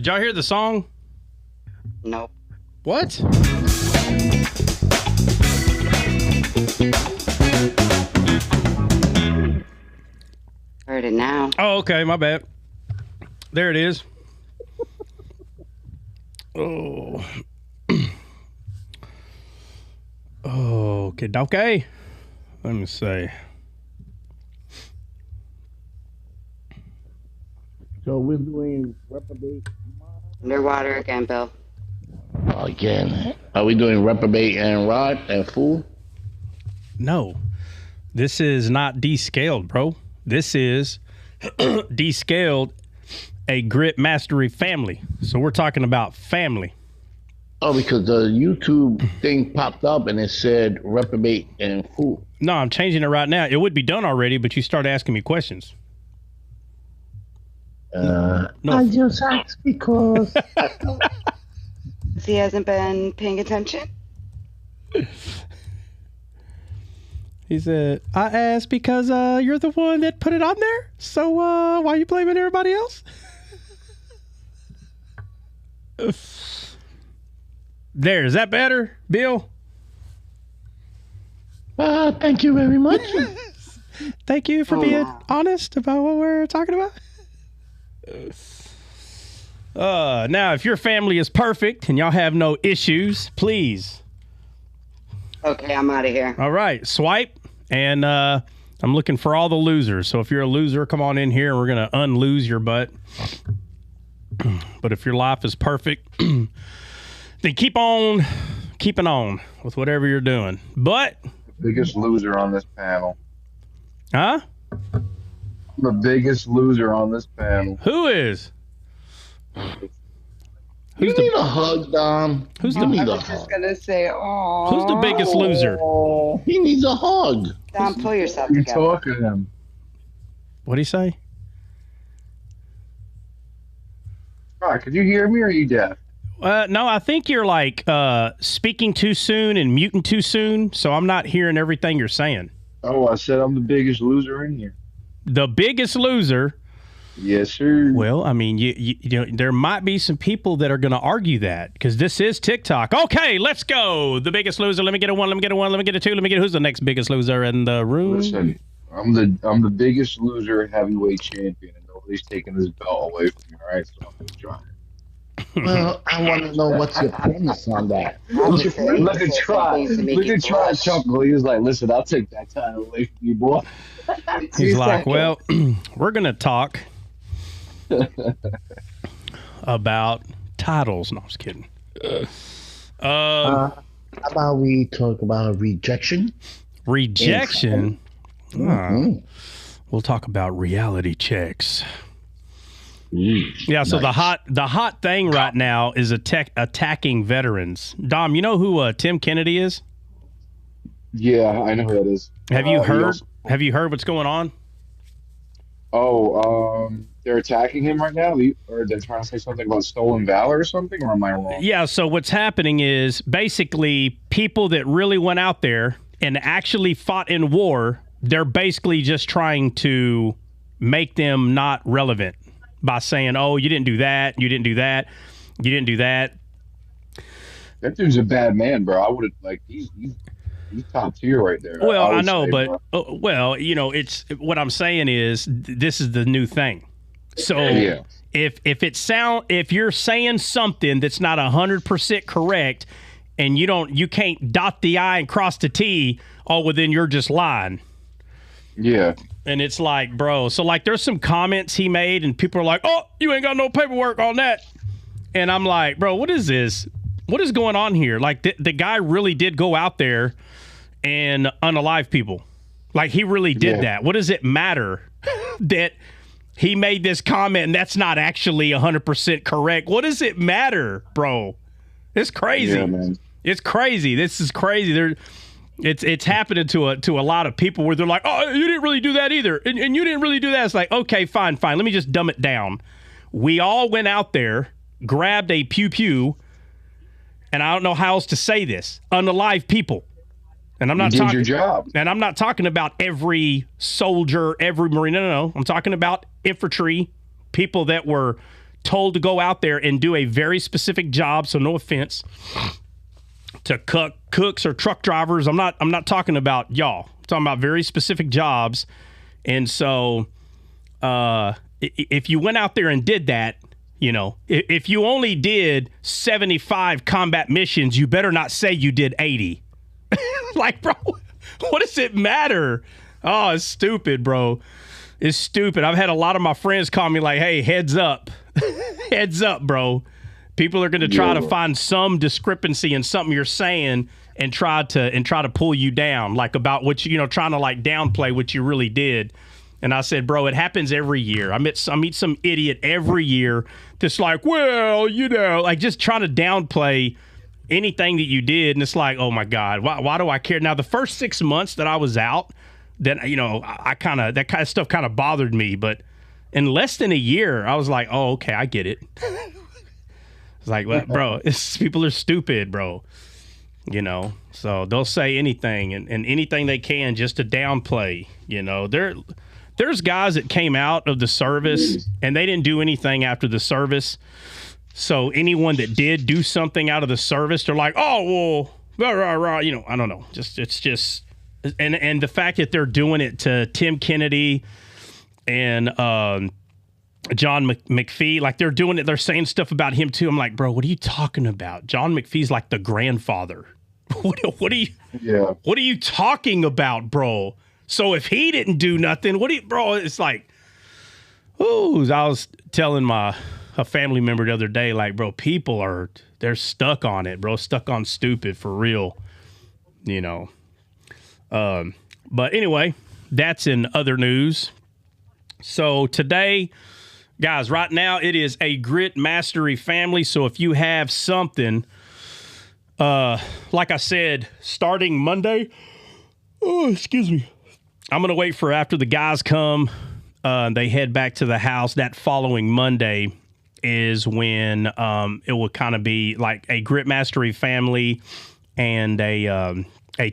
Did y'all hear the song? Nope. What? Heard it now. Oh, okay. My bad. There it is. Oh. Okay. Let me see. So we're doing reprobate. Underwater again, Bill. Again. Are we doing reprobate and rod and fool? No. This is not descaled, bro. This is descaled a grit mastery family. So we're talking about family. Oh, because the YouTube thing popped up and it said reprobate and fool. No, I'm changing it right now. It would be done already, but you start asking me questions. No. I just asked because He hasn't been paying attention. He said, I asked because you're the one that put it on there. So why are you blaming everybody else? There, is that better, Bill? Thank you very much. Thank you for being honest about what we're talking about. Now, if your family is perfect and y'all have no issues, please. Okay, I'm out of here. All right, swipe. And I'm looking for all the losers. So if you're a loser, come on in here and we're going to unlose your butt. But if your life is perfect, then keep on keeping on with whatever you're doing. But Biggest loser on this panel. huh? I'm the biggest loser on this panel. Who is? You need a hug, Dom. Who's You the need I a was just hug. gonna say, oh. Who's the biggest loser? He needs a hug. Dom, pull yourself You together. talking to him? What'd he say? All right, could you hear me or are you deaf? No, I think you're like speaking too soon and muting too soon. So I'm not hearing everything you're saying. Oh, I said I'm the biggest loser in here. The biggest loser. Yes, sir. Well, I mean, you know, there might be some people that are going to argue that because this is TikTok. Okay, let's go. The biggest loser. Let me get a one. Let me get a one. Let me get a two. Let me get who's the next biggest loser in the room? Listen, I'm the biggest loser heavyweight champion, and nobody's taking this belt away from me. All right, so I'm gonna try. Well, I want to know what's your premise on that. Look Look at Try chuckle. He was like, "Listen, I'll take that title away from you, boy." He's like, well, we're going to talk about titles. No, I was kidding. How about we talk about rejection? Rejection. Mhm. We'll talk about reality checks. Mm, Yeah, so nice. the hot thing right now is attacking veterans. Dom, you know who Tim Kennedy is? Yeah, I know who that is. Have you He heard? also- Have you heard what's going on? They're attacking him right now, or they're trying to say something about stolen valor or something, or am I wrong? Yeah, so what's happening is basically people that really went out there and actually fought in war, they're basically just trying to make them not relevant by saying, oh, you didn't do that, you didn't do that, you didn't do that. That dude's a bad man, bro. I would have he's top tier right there. Well, I would know, say, but bro. well, you know, it's what I'm saying is this is the new thing. So Yeah. if you're saying something that's not 100% correct and you can't dot the I and cross the T, oh, well, then you're just lying. Yeah. And it's like, bro, so like there's some comments he made and people are like, oh, you ain't got no paperwork on that. And I'm like, bro, what is this? What is going on here? Like the guy really did go out there and unalive people. Like he really did that. What does it matter that he made this comment and that's not actually 100% correct? What does it matter, bro? It's crazy. Yeah, man. It's crazy. This is crazy. It's happening to a lot of people where they're like, oh, you didn't really do that either. And you didn't really do that. It's like, okay, fine. Let me just dumb it down. We all went out there, grabbed a pew-pew, and I don't know how else to say this, unalive people. And I'm not You did talking your job. And I'm not talking about every soldier, every Marine. No. I'm talking about infantry, people that were told to go out there and do a very specific job. So no offense to cooks or truck drivers. I'm not talking about y'all. I'm talking about very specific jobs. And so if you went out there and did that, you know, if you only did 75 combat missions, you better not say you did 80. Like, bro, what does it matter? Oh, it's stupid, bro. It's stupid. I've had a lot of my friends call me like, hey, heads up. Heads up, bro. People are going to try to find some discrepancy in something you're saying and try to pull you down, like about what you trying to like downplay what you really did. And I said, bro, it happens every year. I meet some idiot every year that's like, well, like just trying to downplay anything that you did. And it's like, oh my God, why do I care? Now, the first 6 months that I was out, then, that kind of stuff kind of bothered me. But in less than a year, I was like, oh, okay, I get it. It's like, well, bro, people are stupid, bro. So they'll say anything and anything they can just to downplay. There's guys that came out of the service and they didn't do anything after the service. So anyone that did do something out of the service, they're like, oh, well, I don't know. It's just, and the fact that they're doing it to Tim Kennedy and John McPhee, like they're doing it. They're saying stuff about him too. I'm like, bro, what are you talking about? John McPhee's like the grandfather. What are you talking about, bro? So if he didn't do nothing, bro? It's like, ooh, I was telling a family member the other day, like, bro, they're stuck on it, bro, stuck on stupid for real, But anyway, that's in other news. So today, guys, right now it is a Grit Mastery family. So if you have something, like I said, starting Monday, excuse me, I'm going to wait for after the guys come, they head back to the house. That following Monday is when it will kind of be like a Grit Mastery family and a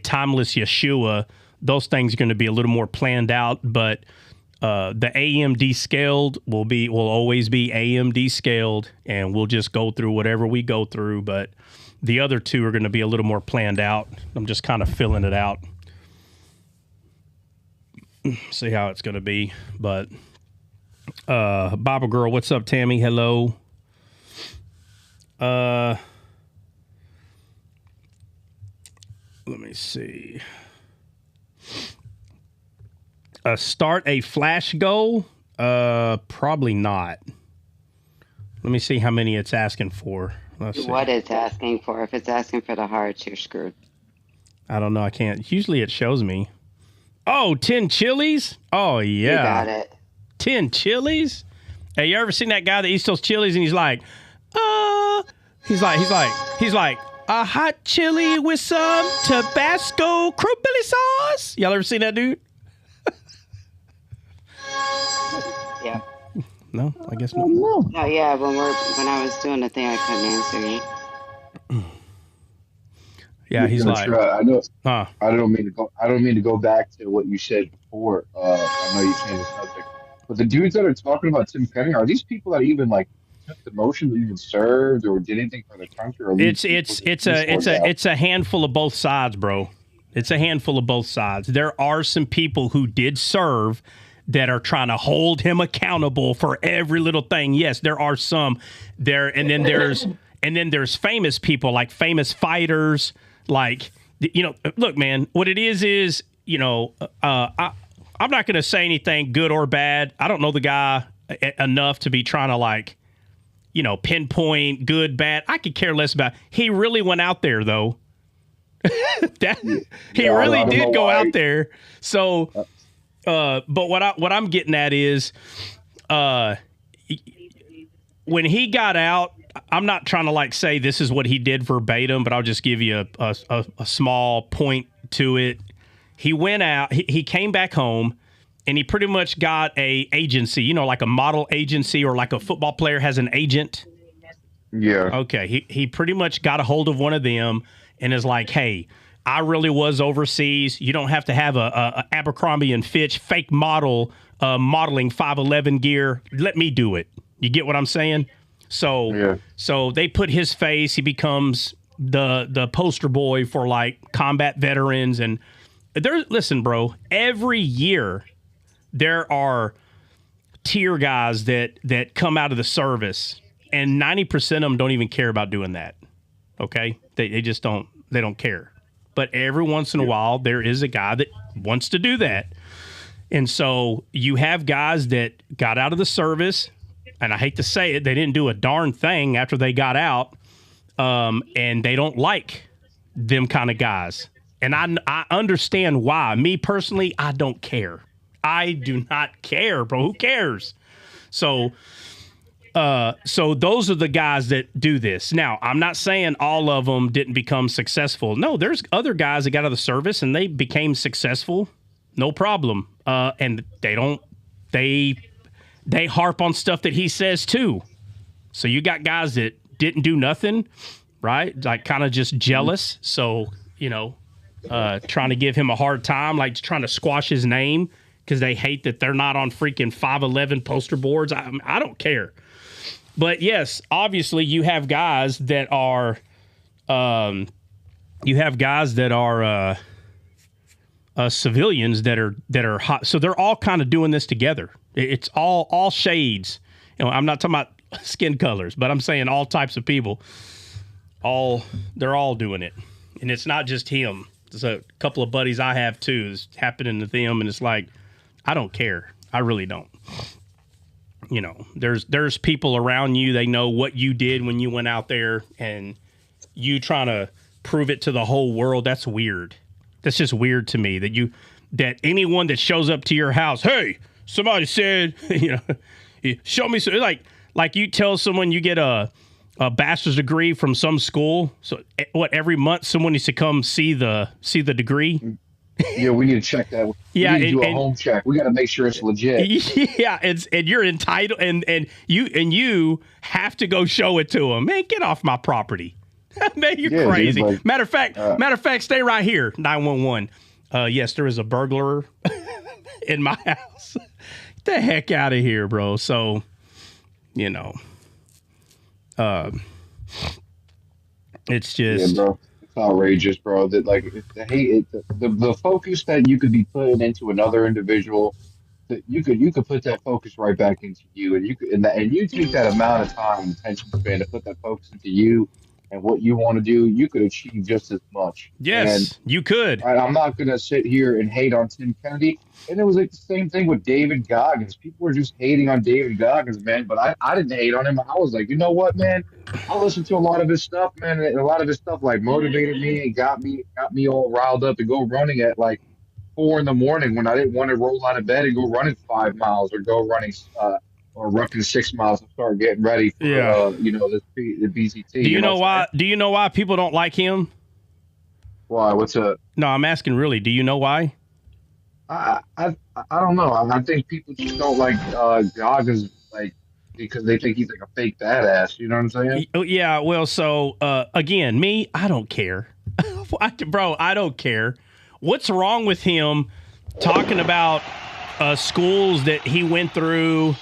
Timeless Yeshua. Those things are going to be a little more planned out, but the AMD scaled will always be AMD scaled, and we'll just go through whatever we go through. But the other two are going to be a little more planned out. I'm just kind of filling it out. See how it's going to be. But Bible Girl, what's up, Tammy? Hello. Let me see. Start a flash goal? Probably not. Let me see how many it's asking for. Let's see. What it's asking for. If it's asking for the hearts, you're screwed. I don't know. I can't. Usually it shows me. Oh, 10 chilies? Oh, yeah. You got it. 10 chilies? Hey, you ever seen that guy that eats those chilies and he's like, he's like, a hot chili with some Tabasco cranberry sauce? Y'all ever seen that dude? Yeah. No, I guess not. No, yeah. When I was doing the thing, I couldn't answer you. Yeah, he's like, I know. huh? I don't mean to go back to what you said before. I know you changed the subject, but the dudes that are talking about Tim Penning, are these people that even like took the motion that even served or did anything for the country? Or it's a handful of both sides, bro. It's a handful of both sides. There are some people who did serve that are trying to hold him accountable for every little thing. Yes, there are some there, and then there's famous people, like famous fighters, like, look, man, what it is, I'm not going to say anything good or bad. I don't know the guy enough to be trying to like, pinpoint good, bad. I could care less about. He really went out there though. He really did go out there. So, but what I'm getting at is, when he got out, I'm not trying to like say this is what he did verbatim, but I'll just give you a small point to it. He went out, he came back home, and he pretty much got a agency, like a model agency, or like a football player has an agent. Yeah. Okay. He pretty much got a hold of one of them and is like, hey, I really was overseas. You don't have to have a Abercrombie and Fitch fake model modeling 511 gear. Let me do it. You get what I'm saying? So they put his face. He becomes the poster boy for like combat veterans. And listen, bro, every year there are tier guys that come out of the service, and 90% of them don't even care about doing that. Okay, they just don't. They don't care. But every once in a while, there is a guy that wants to do that. And so you have guys that got out of the service, and I hate to say it, they didn't do a darn thing after they got out, and they don't like them kind of guys. And I understand why. Me personally, I don't care. I do not care, bro. Who cares? So those are the guys that do this. Now, I'm not saying all of them didn't become successful. No, there's other guys that got out of the service and they became successful. No problem. And they harp on stuff that he says too. So you got guys that didn't do nothing, right? Like kind of just jealous. So, trying to give him a hard time, like trying to squash his name because they hate that they're not on freaking 511 poster boards. I don't care. But yes, obviously you have guys that are, civilians that are hot. So they're all kind of doing this together. It's all shades. I'm not talking about skin colors, but I'm saying all types of people. They're all doing it, and it's not just him. There's a couple of buddies I have too. It's happening to them, and it's like, I don't care. I really don't. There's people around you. They know what you did when you went out there, and you trying to prove it to the whole world. That's weird. That's just weird to me that anyone that shows up to your house, hey, somebody said, show me some, like you tell someone you get a bachelor's degree from some school. So every month someone needs to come see the degree. Yeah, we need to check that. We need to do a home check. We got to make sure it's legit. Yeah, and you're entitled, and you have to go show it to them. Man, get off my property. Man, you're crazy. Dude, matter of fact, stay right here. 911. Yes, there is a burglar in my house. Get the heck out of here, bro. So, it's just. Yeah, bro. Outrageous, bro. That the focus that you could be putting into another individual, that you could put that focus right back into you, and you take that amount of time and attention span to put that focus into you and what you want to do, you could achieve just as much. Yes, you could. I'm not gonna sit here and hate on Tim Kennedy. And it was like the same thing with David Goggins. People were just hating on David Goggins, man. But I didn't hate on him. I was like, you know what, man? I listened to a lot of his stuff, man. And a lot of his stuff like motivated me and got me all riled up to go running at like 4 a.m. when I didn't want to roll out of bed and go running 5 miles or go running or running 6 miles and start getting ready for the BCT. Do you know why? Do you know why people don't like him? Why? What's up? No, I'm asking really. Do you know why? I don't know. I think people just don't like Goggins, like, because they think he's like a fake badass. You know what I'm saying? Yeah. Well, so again, me, I don't care, bro. I don't care. What's wrong with him talking about schools that he went through?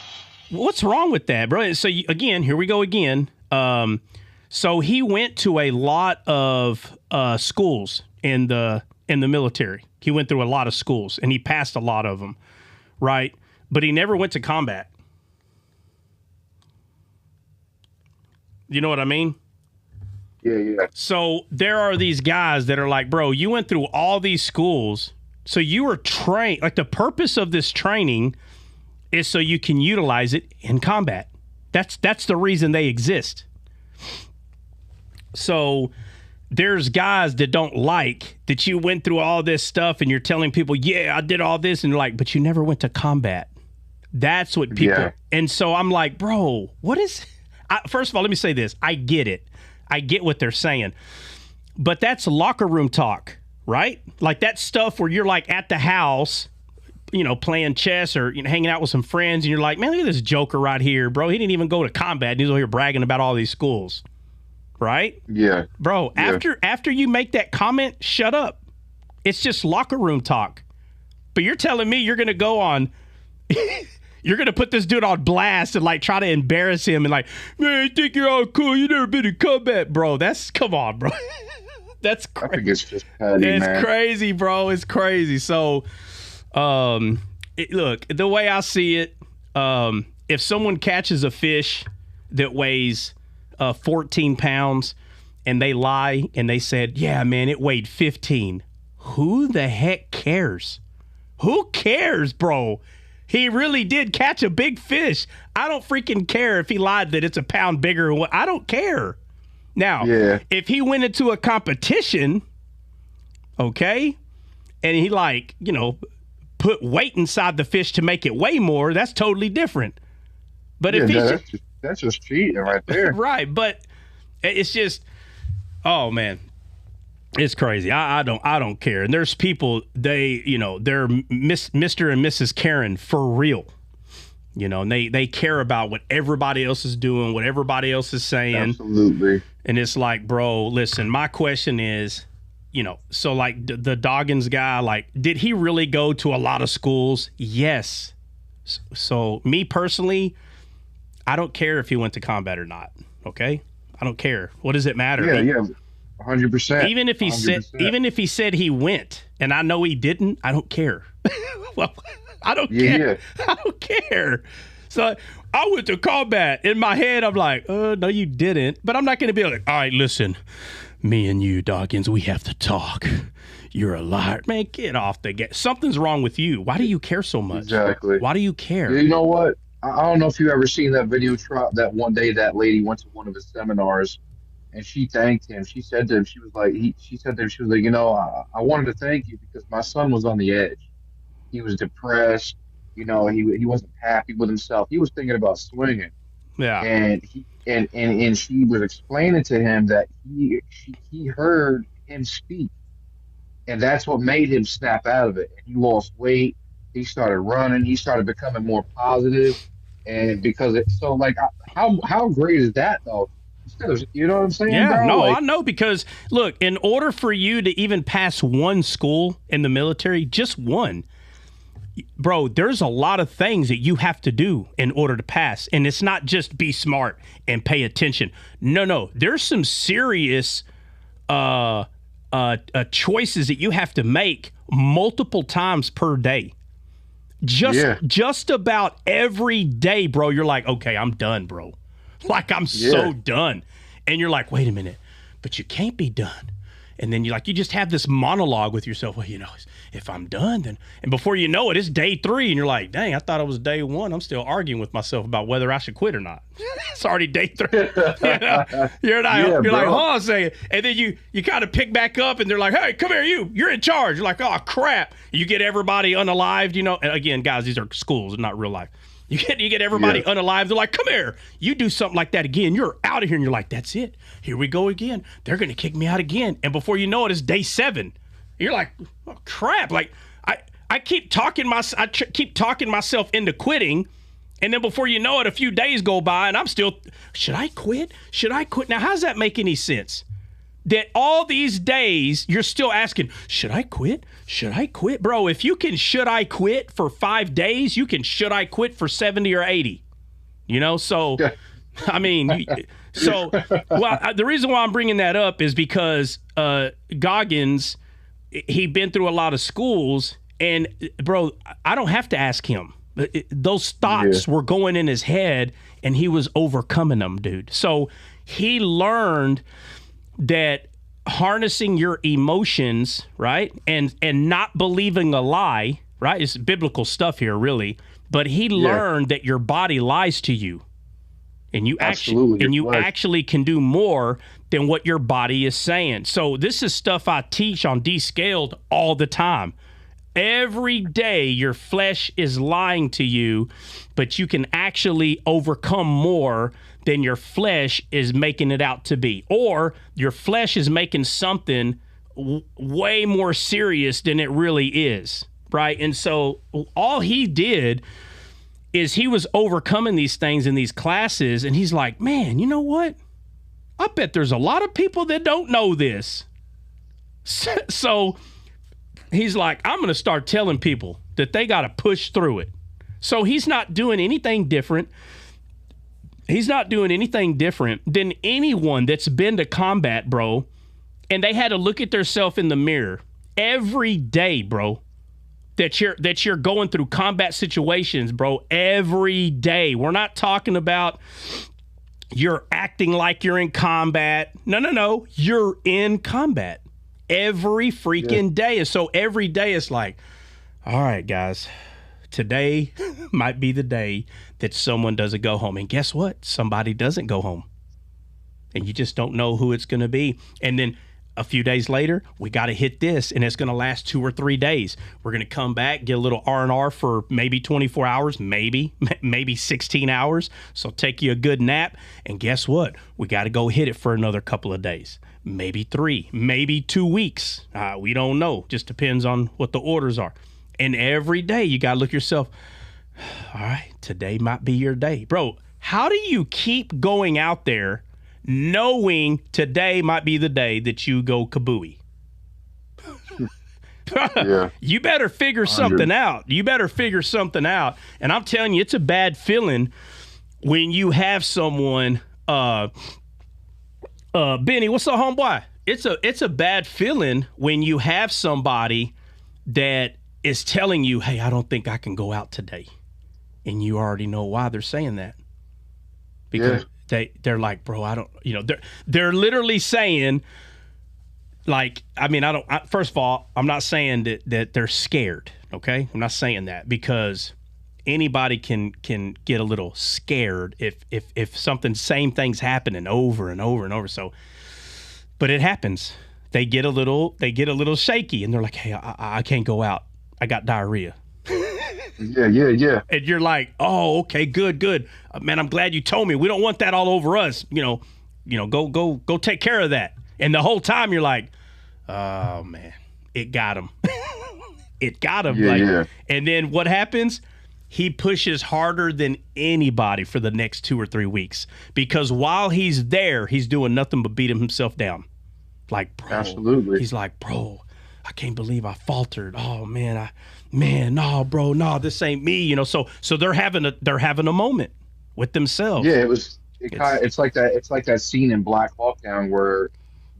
What's wrong with that, bro? So again, here we go again. So he went to a lot of schools in the military. He went through a lot of schools, and he passed a lot of them, right? But he never went to combat. You know what I mean? Yeah. So there are these guys that are like, bro, you went through all these schools, so you were trained. Like, the purpose of this training is so you can utilize it in combat. That's the reason they exist. So there's guys that don't like that you went through all this stuff and you're telling people, yeah, I did all this. And they're like, but you never went to combat. That's what people. Yeah. And so I'm like, bro, what is. First of all, let me say this. I get it. I get what they're saying. But that's locker room talk, right? Like that stuff where you're like at the house, playing chess or hanging out with some friends. And you're like, man, look at this joker right here, bro. He didn't even go to combat. And he's over here bragging about all these schools. Right? Yeah. Bro, after you make that comment, shut up. It's just locker room talk. But you're telling me you're going to go on You're gonna put this dude on blast and like try to embarrass him and like, man, you think you're all cool? You never been in combat, bro. Come on, bro. That's I crazy. think it's just petty, It's man. crazy, bro. It's crazy. So, look, the way I see it, if someone catches a fish that weighs 14 pounds and they lie and they said, yeah, man, it weighed 15. Who the heck cares? Who cares, bro? He really did catch a big fish. I don't freaking care if he lied that it's a pound bigger or what. I don't care. Now, if he went into a competition, okay, and he like, you know, put weight inside the fish to make it weigh more, that's totally different. But if that's just cheating right there. Right, but it's just, oh man, it's crazy. I don't care. And there's people, they're Mr. and Mrs. Karen for real. You know, and they care about what everybody else is doing, what everybody else is saying. Absolutely. And it's like, bro, listen, my question is, you know, so like the Doggins guy, like, did he really go to a lot of schools? Yes. So me personally, I don't care if he went to combat or not. Okay. I don't care. What does it matter? Yeah. 100%. Even if he said he went and I know he didn't, I don't care. Well, I don't care. I don't care. So I went to combat. In my head, I'm like, no, you didn't. But I'm not going to be like, all right, listen, me and you, Dawkins, we have to talk. You're a liar. Man, get off the game. Something's wrong with you. Why do you care so much? Exactly. Why do you care? You know what? I don't know if you ever seen that video that one day that lady went to one of his seminars and she thanked him. She said to him, she was like, you know, I wanted to thank you because my son was on the edge. He was depressed. You know, he wasn't happy with himself. He was thinking about swinging. Yeah. And she was explaining to him that he heard him speak, and that's what made him snap out of it. And he lost weight. He started running. He started becoming more positive, and because how great is that though? You know what I'm saying? Yeah, bro? no, I know, because look, in order for you to even pass one school in the military, just one, bro, there's a lot of things that you have to do in order to pass. And it's not just be smart and pay attention. No, there's some serious choices that you have to make multiple times per day. Just about every day, bro, you're like, okay, I'm done, bro. Like, I'm so done. And you're like, wait a minute, but you can't be done. And then you just have this monologue with yourself. Well, you know, if I'm done, then, and before you know it, it's day 3. And you're like, dang, I thought it was day 1. I'm still arguing with myself about whether I should quit or not. It's already day 3. You're like, hold on a second. And then you kind of pick back up and they're like, hey, come here, you're in charge. You're like, oh, crap. You get everybody unalived, you know. And again, guys, these are schools, not real life. You get everybody unalived. They're like, come here. You do something like that again, you're out of here. And you're like, that's it. Here we go again. They're going to kick me out again. And before you know it, it's day 7. You're like, oh, crap. Like, I keep talking myself into quitting. And then before you know it, a few days go by and I'm still, should I quit? Now, how does that make any sense? That all these days you're still asking, should I quit? Bro, if you can should I quit for 5 days, you can should I quit for 70 or 80. You know, so I mean, the reason why I'm bringing that up is because Goggins, he'd been through a lot of schools, and bro, I don't have to ask him. Those thoughts were going in his head and he was overcoming them, dude. So he learned that harnessing your emotions, right, and not believing a lie, right, it's biblical stuff here, really. But he learned that your body lies to you, and you actually can do more than what your body is saying. So this is stuff I teach on Descaled all the time. Every day your flesh is lying to you, but you can actually overcome more than your flesh is making it out to be. Or your flesh is making something way more serious than it really is, right? And so all he did is he was overcoming these things in these classes, and he's like, man, you know what? I bet there's a lot of people that don't know this. So he's like, I'm going to start telling people that they got to push through it. So he's not doing anything different. He's not doing anything different than anyone that's been to combat, bro. And they had to look at themselves in the mirror every day, bro. That you're going through combat situations, bro, every day. We're not talking about you're acting like you're in combat. No. You're in combat every freaking day. And so every day it's like, all right, guys, today might be the day that someone doesn't go home. And guess what? Somebody doesn't go home. And you just don't know who it's going to be. And then a few days later, we got to hit this, and it's going to last 2 or 3 days. We're going to come back, get a little R&R for maybe 24 hours, maybe 16 hours. So take you a good nap, and guess what? We got to go hit it for another couple of days, maybe 3, maybe 2 weeks. We don't know. Just depends on what the orders are. And every day you got to look yourself, all right, today might be your day. Bro, how do you keep going out there knowing today might be the day that you go kabooey? Yeah. You better figure something out. And I'm telling you, it's a bad feeling when you have someone, Benny, what's up, homeboy? It's a bad feeling when you have somebody that is telling you, hey, I don't think I can go out today. And you already know why they're saying that. Because they're like, bro, I don't, they're literally saying, like, I mean, first of all, I'm not saying that they're scared, okay? I'm not saying that, because anybody can get a little scared if same thing's happening over and over and over. So, but it happens. They get a little shaky, and they're like, hey, I can't go out. I got diarrhea. Yeah. And you're like, oh, okay, good. Man, I'm glad you told me. We don't want that all over us. Go take care of that. And the whole time you're like, oh man, it got him. It got him. Yeah. And then what happens? He pushes harder than anybody for the next 2 or 3 weeks, because while he's there, he's doing nothing but beating himself down. Like, bro, absolutely. He's like, bro, I can't believe I faltered. Oh man, no, bro, no, this ain't me. So they're having a moment with themselves. Yeah, it's like that scene in Black Hawk Down where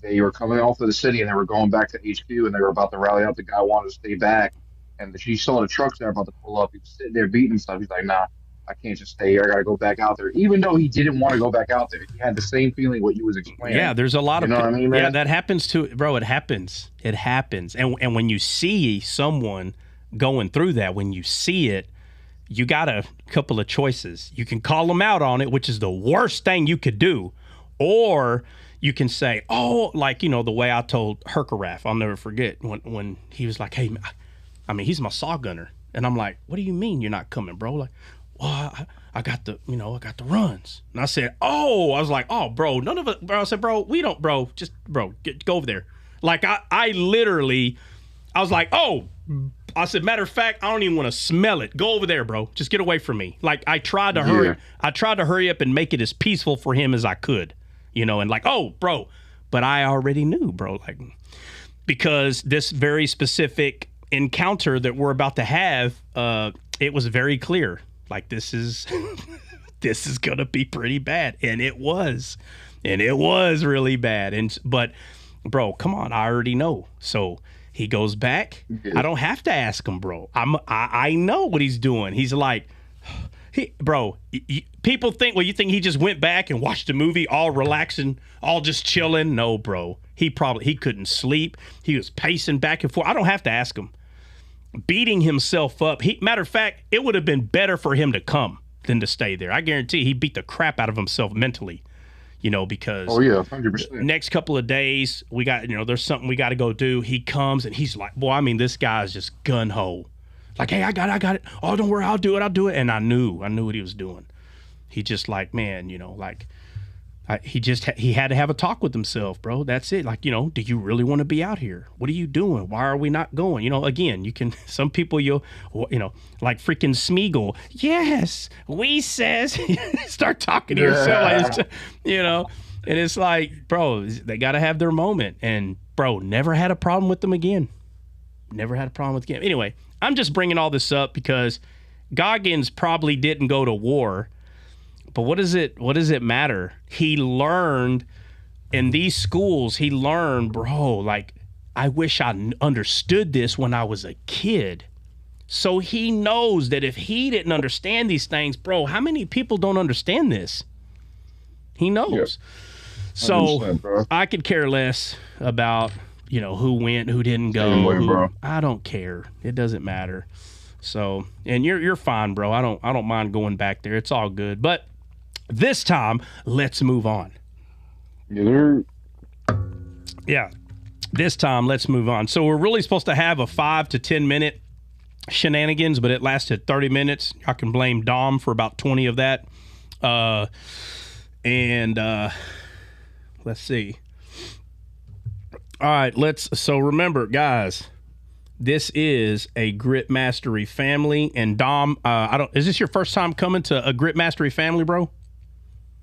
they were coming off of the city and they were going back to HQ and they were about to rally up. The guy wanted to stay back, and she saw the trucks there about to pull up. He was sitting there beating himself. He's like, nah, I can't just stay here. I got to go back out there. Even though he didn't want to go back out there, he had the same feeling what you was explaining. Yeah, there's a lot of, you know what I mean, man? Yeah, that happens too, bro. It happens. And when you see someone going through that, when you see it, you got a couple of choices. You can call them out on it, which is the worst thing you could do, or you can say, oh, like, the way I told Herkerath, I'll never forget when he was like, hey, I mean, he's my saw gunner. And I'm like, what do you mean you're not coming, bro? Like, well, I got the runs. And I said, I was like, oh, bro, none of it, bro. I said, bro, we don't, bro, just, bro, go over there. Like, I literally, I was like, oh, I said, matter of fact, I don't even want to smell it. Go over there, bro. Just get away from me. Like, I tried to hurry up and make it as peaceful for him as I could, and like, oh, bro, but I already knew, bro, like, because this very specific encounter that we're about to have, it was very clear. Like, this is gonna be pretty bad, and it was really bad. But, bro, come on, I already know. So he goes back. I don't have to ask him, bro. I know what he's doing. He's like, people think, well, you think he just went back and watched a movie, all relaxing, all just chilling? No, bro. He couldn't sleep. He was pacing back and forth. I don't have to ask him. Beating himself up. Matter of fact, it would have been better for him to come than to stay there. I guarantee he beat the crap out of himself mentally, because 100%. Next couple of days, we got, there's something we got to go do. He comes and he's like, boy, I mean, this guy's just gun ho. Like, hey, I got it. Oh, don't worry, I'll do it. And I knew what he was doing. He just like, man, like, he had to have a talk with himself, bro. That's it. Like, do you really want to be out here? What are you doing? Why are we not going? Again, you can, some people like freaking Smeagol. Yes, we says, start talking to yourself. Like, and it's like, bro, they got to have their moment. And, bro, never had a problem with them again. Anyway, I'm just bringing all this up because Goggins probably didn't go to war, but what does it matter? He learned in these schools, he learned, bro, like, I wish I understood this when I was a kid. So he knows that if he didn't understand these things, bro, how many people don't understand this? He knows. Yep. So I could care less about, who went, who didn't go. I don't care. It doesn't matter. So, and you're fine, bro. I don't mind going back there. It's all good. But this time, let's move on. Yeah. This time, let's move on. So we're really supposed to have a 5 to 10 minute shenanigans, but it lasted 30 minutes. I can blame Dom for about 20 of that. Let's see. All right, so remember, guys, this is a Grit Mastery family, and Dom, is this your first time coming to a Grit Mastery family, bro?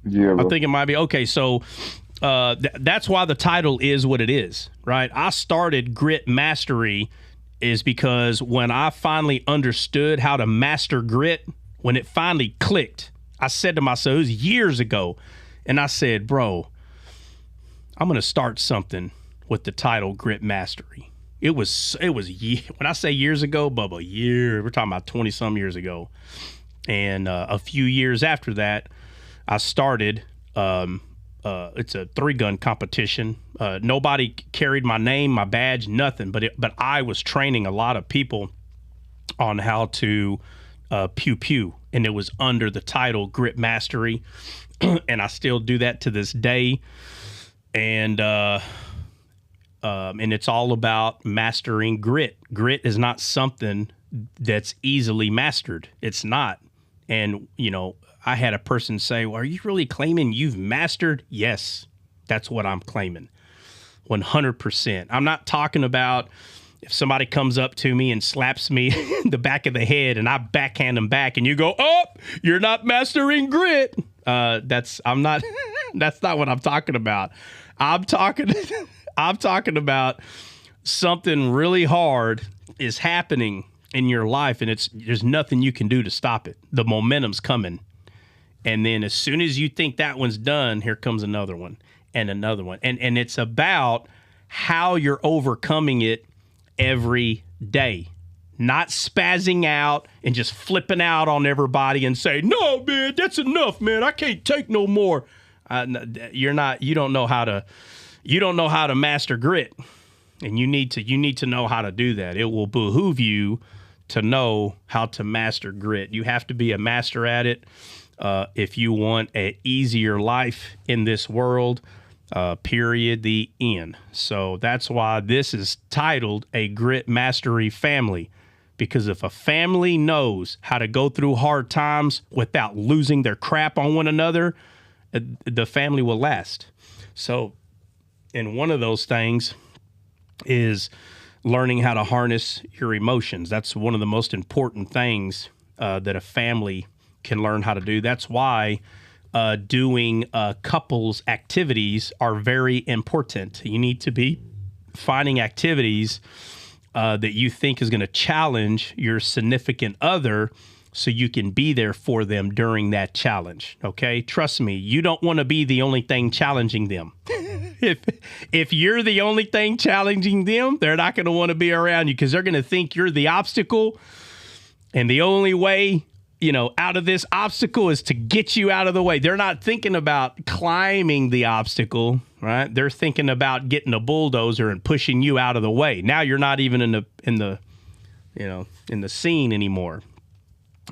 Yeah, bro. I think it might be. Okay, so that's why the title is what it is, right? I started Grit Mastery is because when I finally understood how to master grit, when it finally clicked, I said to myself, it was years ago, and I said, bro, I'm going to start something with the title Grit Mastery. It was when I say years ago, Bubba, we're talking about 20-some years ago. And a few years after that, I started, it's a 3-gun competition. Nobody carried my name, my badge, nothing, but I was training a lot of people on how to pew, and it was under the title Grit Mastery, and I still do that to this day. And it's all about mastering grit. Grit is not something that's easily mastered. It's not. And, I had a person say, well, are you really claiming you've mastered? Yes, that's what I'm claiming. 100%. I'm not talking about if somebody comes up to me and slaps me in the back of the head and I backhand them back and you go, oh, you're not mastering grit. That's not what I'm talking about. I'm talking about something really hard is happening in your life, and there's nothing you can do to stop it. The momentum's coming. And then as soon as you think that one's done, here comes another one and another one. And it's about how you're overcoming it every day. Not spazzing out and just flipping out on everybody and say, no, man, that's enough, man. I can't take no more. You don't know how to master grit. And you need to know how to do that. It will behoove you to know how to master grit. You have to be a master at it if you want an easier life in this world, period, the end. So that's why this is titled a Grit Mastery Family, because if a family knows how to go through hard times without losing their crap on one another, the family will last. So, and one of those things is learning how to harness your emotions. That's one of the most important things that a family can learn how to do. That's why doing couples activities are very important. You need to be finding activities that you think is going to challenge your significant other so you can be there for them during that challenge. Okay? Trust me, you don't want to be the only thing challenging them. If you're the only thing challenging them, they're not going to want to be around you because they're going to think you're the obstacle. And the only way, out of this obstacle is to get you out of the way. They're not thinking about climbing the obstacle, right? They're thinking about getting a bulldozer and pushing you out of the way. Now you're not even in the scene anymore.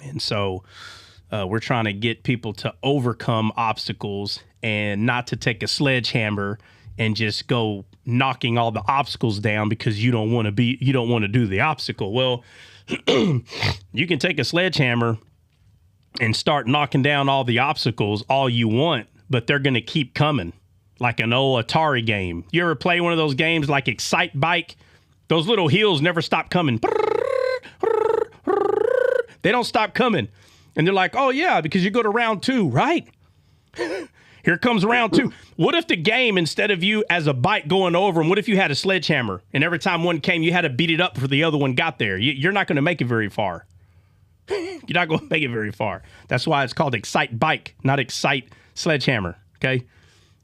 And so we're trying to get people to overcome obstacles and not to take a sledgehammer and just go knocking all the obstacles down because you don't want to do the obstacle. Well, you can take a sledgehammer and start knocking down all the obstacles all you want, but they're going to keep coming like an old Atari game. You ever play one of those games like Excite Bike? Those little hills never stop coming. They don't stop coming. And they're like, oh, yeah, because you go to round 2, right? Here comes round 2. What if the game, instead of you as a bike going over them, what if you had a sledgehammer and every time one came, you had to beat it up before the other one got there? You're not going to make it very far. You're not going to make it very far. That's why it's called Excite Bike, not Excite Sledgehammer. Okay.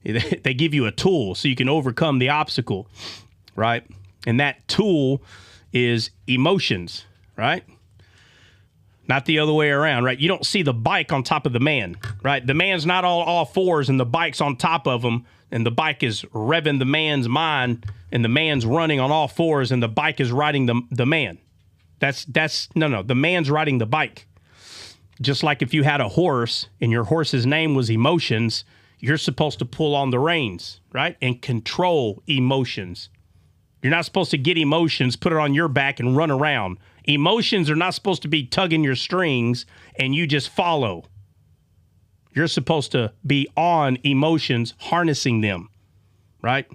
They give you a tool so you can overcome the obstacle, right? And that tool is emotions, right? Not the other way around, right? You don't see the bike on top of the man, right? The man's not all fours and the bike's on top of him, and the bike is revving the man's mind, and the man's running on all fours, and the bike is riding the man. No. The man's riding the bike. Just like if you had a horse and your horse's name was Emotions, you're supposed to pull on the reins, right? And control emotions. You're not supposed to get emotions, put it on your back, and run around. Emotions are not supposed to be tugging your strings and you just follow. You're supposed to be on emotions, harnessing them, right?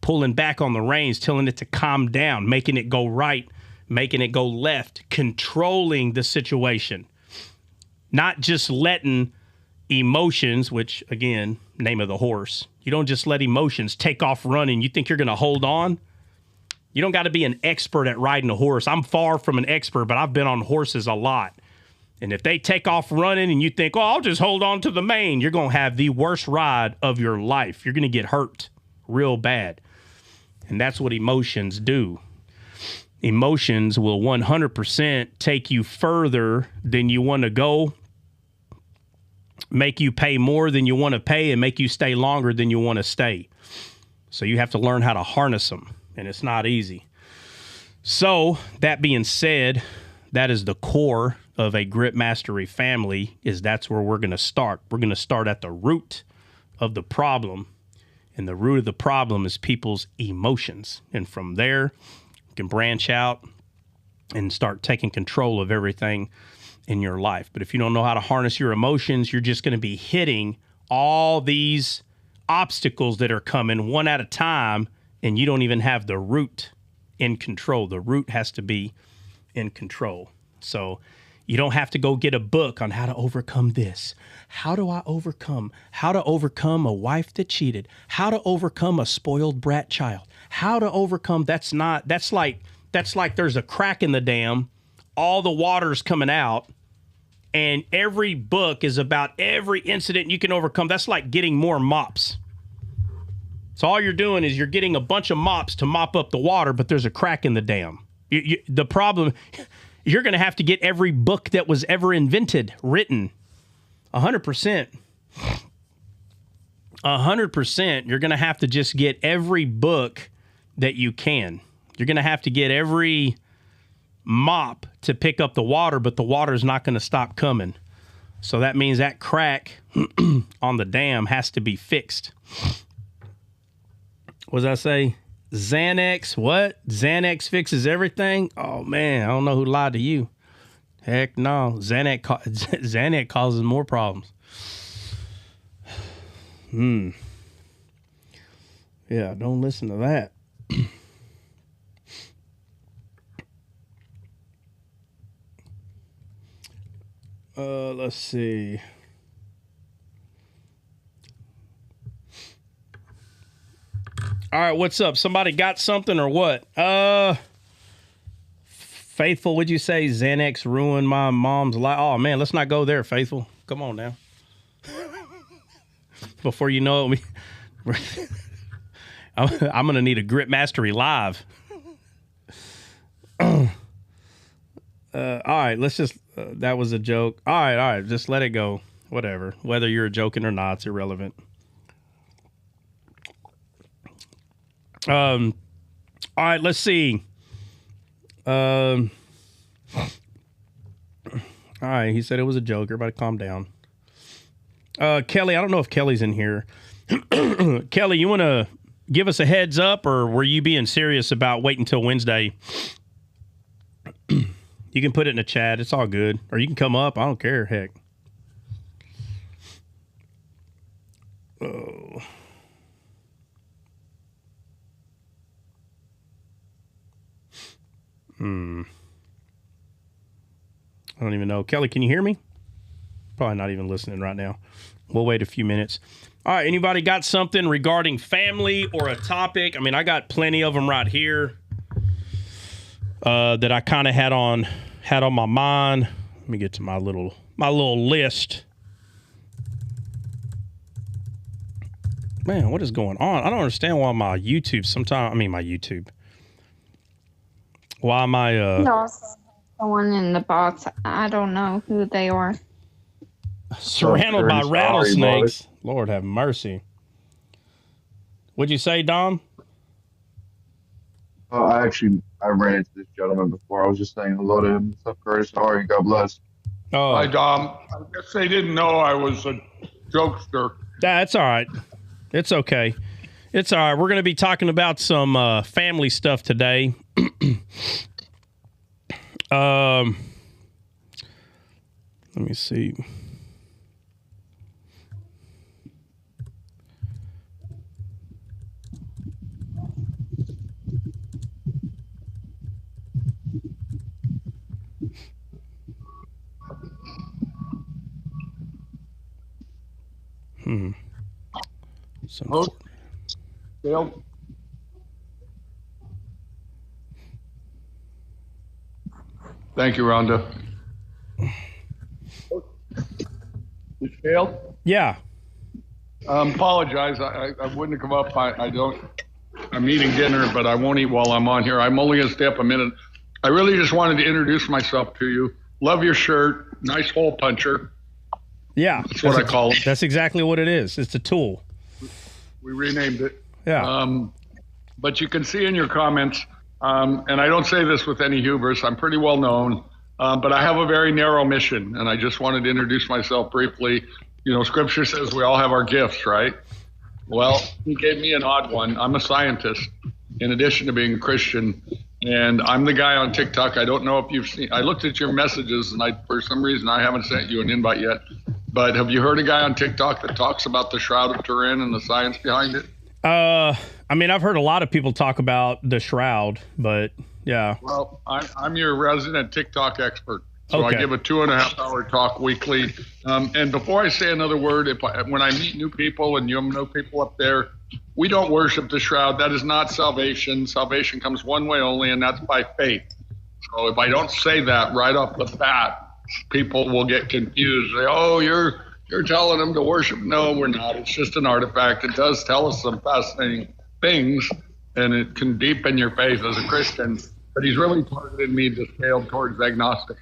Pulling back on the reins, telling it to calm down, making it go right, making it go left, controlling the situation. Not just letting emotions, which, again, name of the horse. You don't just let emotions take off running. You think you're going to hold on? You don't got to be an expert at riding a horse. I'm far from an expert, but I've been on horses a lot. And if they take off running and you think, oh, I'll just hold on to the mane, you're going to have the worst ride of your life. You're going to get hurt real bad. And that's what emotions do. Emotions will 100% take you further than you want to go, make you pay more than you want to pay, and make you stay longer than you want to stay. So you have to learn how to harness them, and it's not easy. So that being said, that is the core of a grip mastery family, is that's where we're going to start. We're going to start at the root of the problem, and the root of the problem is people's emotions. And from there, you can branch out and start taking control of everything in your life. But if you don't know how to harness your emotions, you're just going to be hitting all these obstacles that are coming one at a time, and you don't even have the root in control. The root has to be in control. So you don't have to go get a book on how to overcome this. How do I overcome? How to overcome a wife that cheated? How to overcome a spoiled brat child? How to overcome? That's like there's a crack in the dam, all the water's coming out, and every book is about every incident you can overcome. That's like getting more mops. So all you're doing is you're getting a bunch of mops to mop up the water, but there's a crack in the dam. The problem, you're going to have to get every book that was ever invented written. 100%. 100%. You're going to have to just get every book that you can. You're going to have to get every mop to pick up the water, but the water is not going to stop coming. So that means that crack on the dam has to be fixed. What does that say? Xanax, what? Xanax fixes everything? Oh, man, I don't know who lied to you. Heck no. Xanax causes more problems. Yeah, don't listen to that. Let's see. All right, what's up? Somebody got something or what? Faithful, would you say Xanax ruined my mom's life? Oh, man, let's not go there, Faithful. Come on now. Before you know it, I'm going to need a Grip Mastery live. All right, let's just, that was a joke. All right, just let it go. Whatever. Whether you're joking or not, it's irrelevant. All right, let's see. All right, he said it was a joke. Everybody calm down. Kelly, I don't know if Kelly's in here. Kelly, you want to give us a heads up, or were you being serious about waiting until Wednesday? You can put it in the chat. It's all good. Or you can come up. I don't care. Heck. Oh. I don't even know. Kelly, can you hear me? Probably not even listening right now. We'll wait a few minutes. All right. Anybody got something regarding family or a topic? I mean, I got plenty of them right here that I kind of had on my mind. Let me get to my little list. Man, what is going on? I don't understand why my YouTube Why my someone in the box. I don't know who they are. surrounded by Sorry, rattlesnakes. Lord have mercy. What'd you say, Dom? I ran into this gentleman before. I was just saying hello to him. What's up, Curtis? How are you? God bless. Oh, Hi, Dom. I guess they didn't know I was a jokester. that's all right. It's okay. It's all right. We're going to be talking about some family stuff today. Let me see. Host, Dale. Thank you, Rhonda. This Dale? Yeah. Apologize. I wouldn't have come up. I'm eating dinner, but I won't eat while I'm on here. I'm only going to stay up a minute. I really just wanted to introduce myself to you. Love your shirt. Nice hole puncher. Yeah. That's what I call it. That's exactly what it is. It's a tool. We renamed it. Yeah. But you can see in your comments, and I don't say this with any hubris, I'm pretty well known, but I have a very narrow mission, and I just wanted to introduce myself briefly. You know, Scripture says we all have our gifts, right? Well, he gave me an odd one. I'm a scientist, in addition to being a Christian, and I'm the guy on TikTok. I don't know if you've seen, I looked at your messages, and for some reason, I haven't sent you an invite yet. But have you heard a guy on TikTok that talks about the Shroud of Turin and the science behind it? I mean, I've heard a lot of people talk about the shroud, but yeah. Well, I'm your resident TikTok expert. So Okay. I give a 2.5-hour talk weekly. And before I say another word, when I meet new people and you know people up there, we don't worship the shroud. That is not salvation. Salvation comes one way only, and that's by faith. So if I don't say that right off the bat, people will get confused. Say, "Oh, you're telling them to worship." No, we're not. It's just an artifact. It does tell us some fascinating things, and it can deepen your faith as a Christian. But he's really targeted me to scale towards agnostic.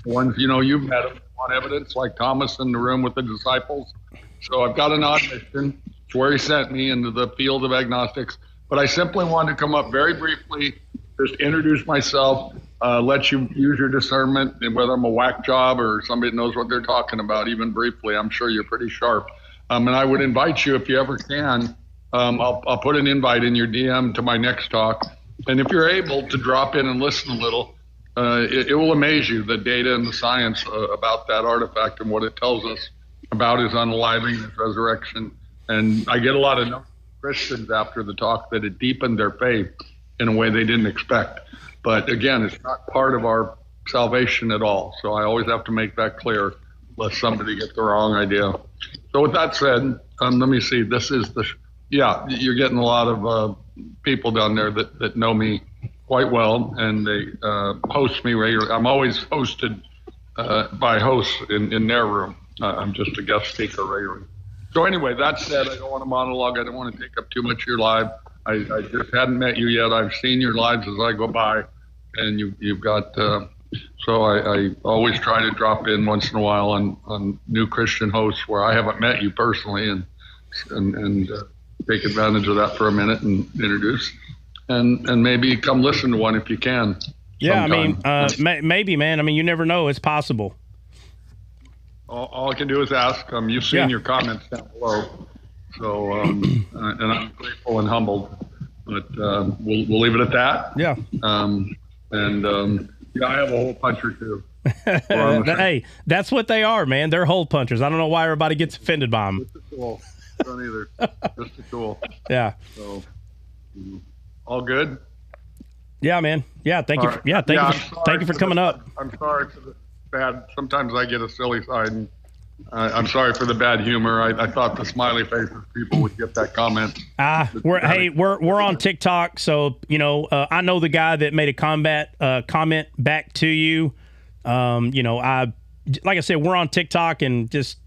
The ones, you've met them on evidence, like Thomas in the room with the disciples. So I've got an odd mission. It's where he sent me into the field of agnostics. But I simply wanted to come up very briefly, just introduce myself, let you use your discernment, and whether I'm a whack job or somebody that knows what they're talking about, even briefly. I'm sure you're pretty sharp. And I would invite you, if you ever can, I'll put an invite in your DM to my next talk. And if you're able to drop in and listen a little, it will amaze you, the data and the science about that artifact and what it tells us about his unaliving, his resurrection. And I get a lot of Christians after the talk that it deepened their faith in a way they didn't expect. But again, it's not part of our salvation at all. So I always have to make that clear, lest somebody get the wrong idea. So with that said, let me see. This is you're getting a lot of people down there that know me quite well, and they host me regularly. I'm always hosted by hosts in their room. I'm just a guest speaker regularly. So anyway, that said, I don't want to monologue. I don't want to take up too much of your live. I just hadn't met you yet. I've seen your lives as I go by, and you've got. So I always try to drop in once in a while on new Christian hosts where I haven't met you personally, and take advantage of that for a minute and introduce, and maybe come listen to one if you can. Yeah, sometime. I mean, maybe, man. I mean, you never know. It's possible. All I can do is ask. You've seen your comments down below, so and I'm grateful and humbled. But we'll leave it at that. Yeah. I have a hole puncher too. Hey, that's what they are, man. They're hole punchers. I don't know why everybody gets offended by them. Just a tool. Don't either. Just a tool. Yeah. So, all good. Yeah, man. Yeah, thank you. All right. Thank you for coming up. I'm sorry for the bad. Sometimes I get a silly side, and I'm sorry for the bad humor. I thought the smiley faces people would get that comment. We're on TikTok, so I know the guy that made a comment back to you. I like I said, we're on TikTok and just,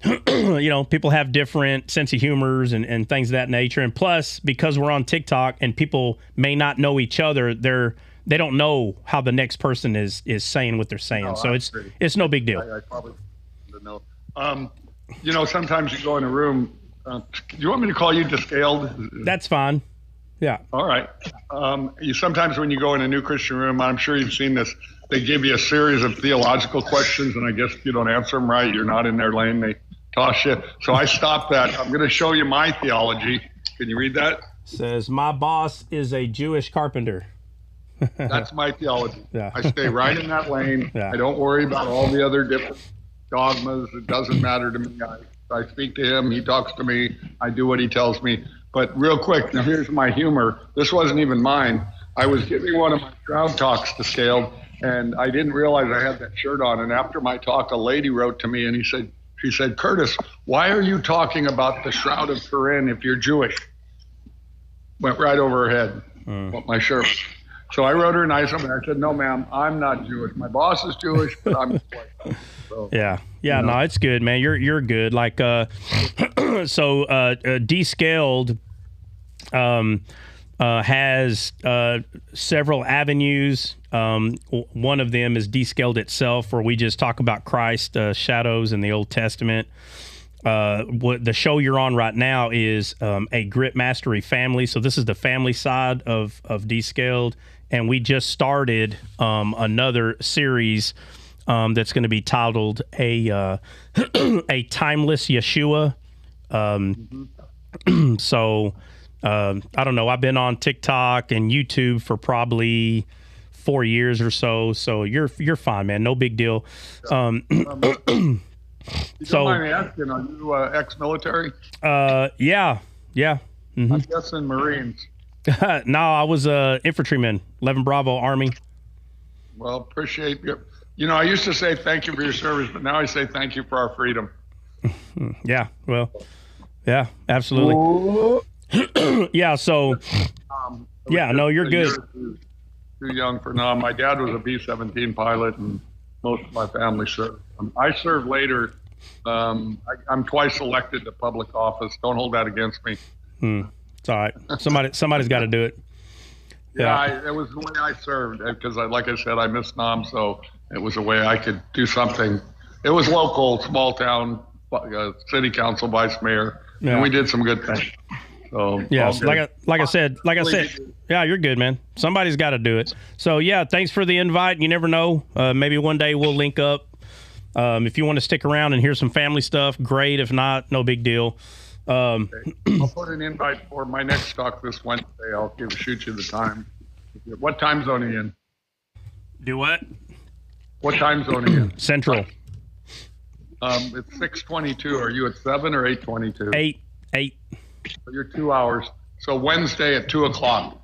people have different sense of humors and things of that nature. And plus, because we're on TikTok and people may not know each other, they don't know how the next person is saying what they're saying. No, so it's no big deal. I probably don't know. Sometimes you go in a room. Do you want me to call you Descaled? That's fine. Yeah. All right. Sometimes when you go in a new Christian room, I'm sure you've seen this, they give you a series of theological questions, and I guess if you don't answer them right, you're not in their lane. They toss you. So I stopped that. I'm going to show you my theology. Can you read that? Says, my boss is a Jewish carpenter. That's my theology. Yeah. I stay right in that lane. Yeah. I don't worry about all the other different dogmas. It doesn't matter to me. I speak to him. He talks to me. I do what he tells me. But real quick, now here's my humor. This wasn't even mine. I was giving one of my Shroud talks to Scaled, and I didn't realize I had that shirt on. And after my talk, a lady wrote to me, and she said, Curtis, why are you talking about the Shroud of Turin if you're Jewish? Went right over her head. My shirt. So I wrote her nice. I said, no, ma'am, I'm not Jewish. My boss is Jewish, but I'm white. So, Yeah. No, it's good, man. You're good. Like, Descaled has several avenues. One of them is Descaled itself, where we just talk about Christ, shadows in the Old Testament. What the show you're on right now is a Grit Mastery family. So this is the family side of Descaled, and we just started another series that's going to be titled a Timeless Yeshua. So I don't know. I've been on TikTok and YouTube for probably 4 years or so. So you're fine, man. No big deal. You don't mind me asking, are you ex-military? Yeah. I'm guessing Marines. No, I was a infantryman, 11 Bravo Army. Well, appreciate you. I used to say thank you for your service, but now I say thank you for our freedom. Yeah, well, yeah, absolutely. Yeah, so, yeah, no, you're good. Too young for now. My dad was a B-17 pilot, and most of my family served. I served later. I'm twice elected to public office. Don't hold that against me. It's all right. Somebody's got to do it. Yeah, it was the way I served because, like I said, I missed Nam, so it was a way I could do something. It was local, small town, city council, vice mayor, and we did some good things. So yeah, like I said, yeah, you're good, man. Somebody's got to do it. So yeah, thanks for the invite. You never know, maybe one day we'll link up. If you want to stick around and hear some family stuff, great. If not, no big deal. I'll put an invite for my next talk this Wednesday. I'll shoot you the time. What time zone are you in? Do what? What time zone are you in? Central. It's 6:22. Are you at 7 or 8:22? 8. So you're 2 hours. So Wednesday at 2:00.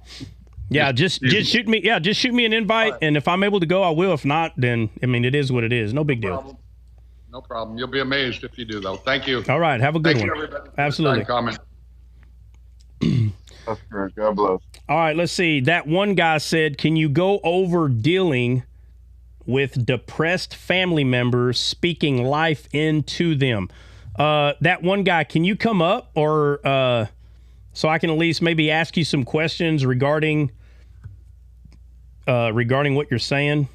Yeah, just shoot me. Yeah, just shoot me an invite, and if I'm able to go, I will. If not, then it is what it is. No big deal. No problem. You'll be amazed if you do, though. Thank you. All right, have a good one. Thank you, everybody. Absolutely. Comment. God bless. All right, let's see. That one guy said, "Can you go over dealing with depressed family members, speaking life into them?" That one guy, can you come up, or so I can at least maybe ask you some questions regarding what you're saying?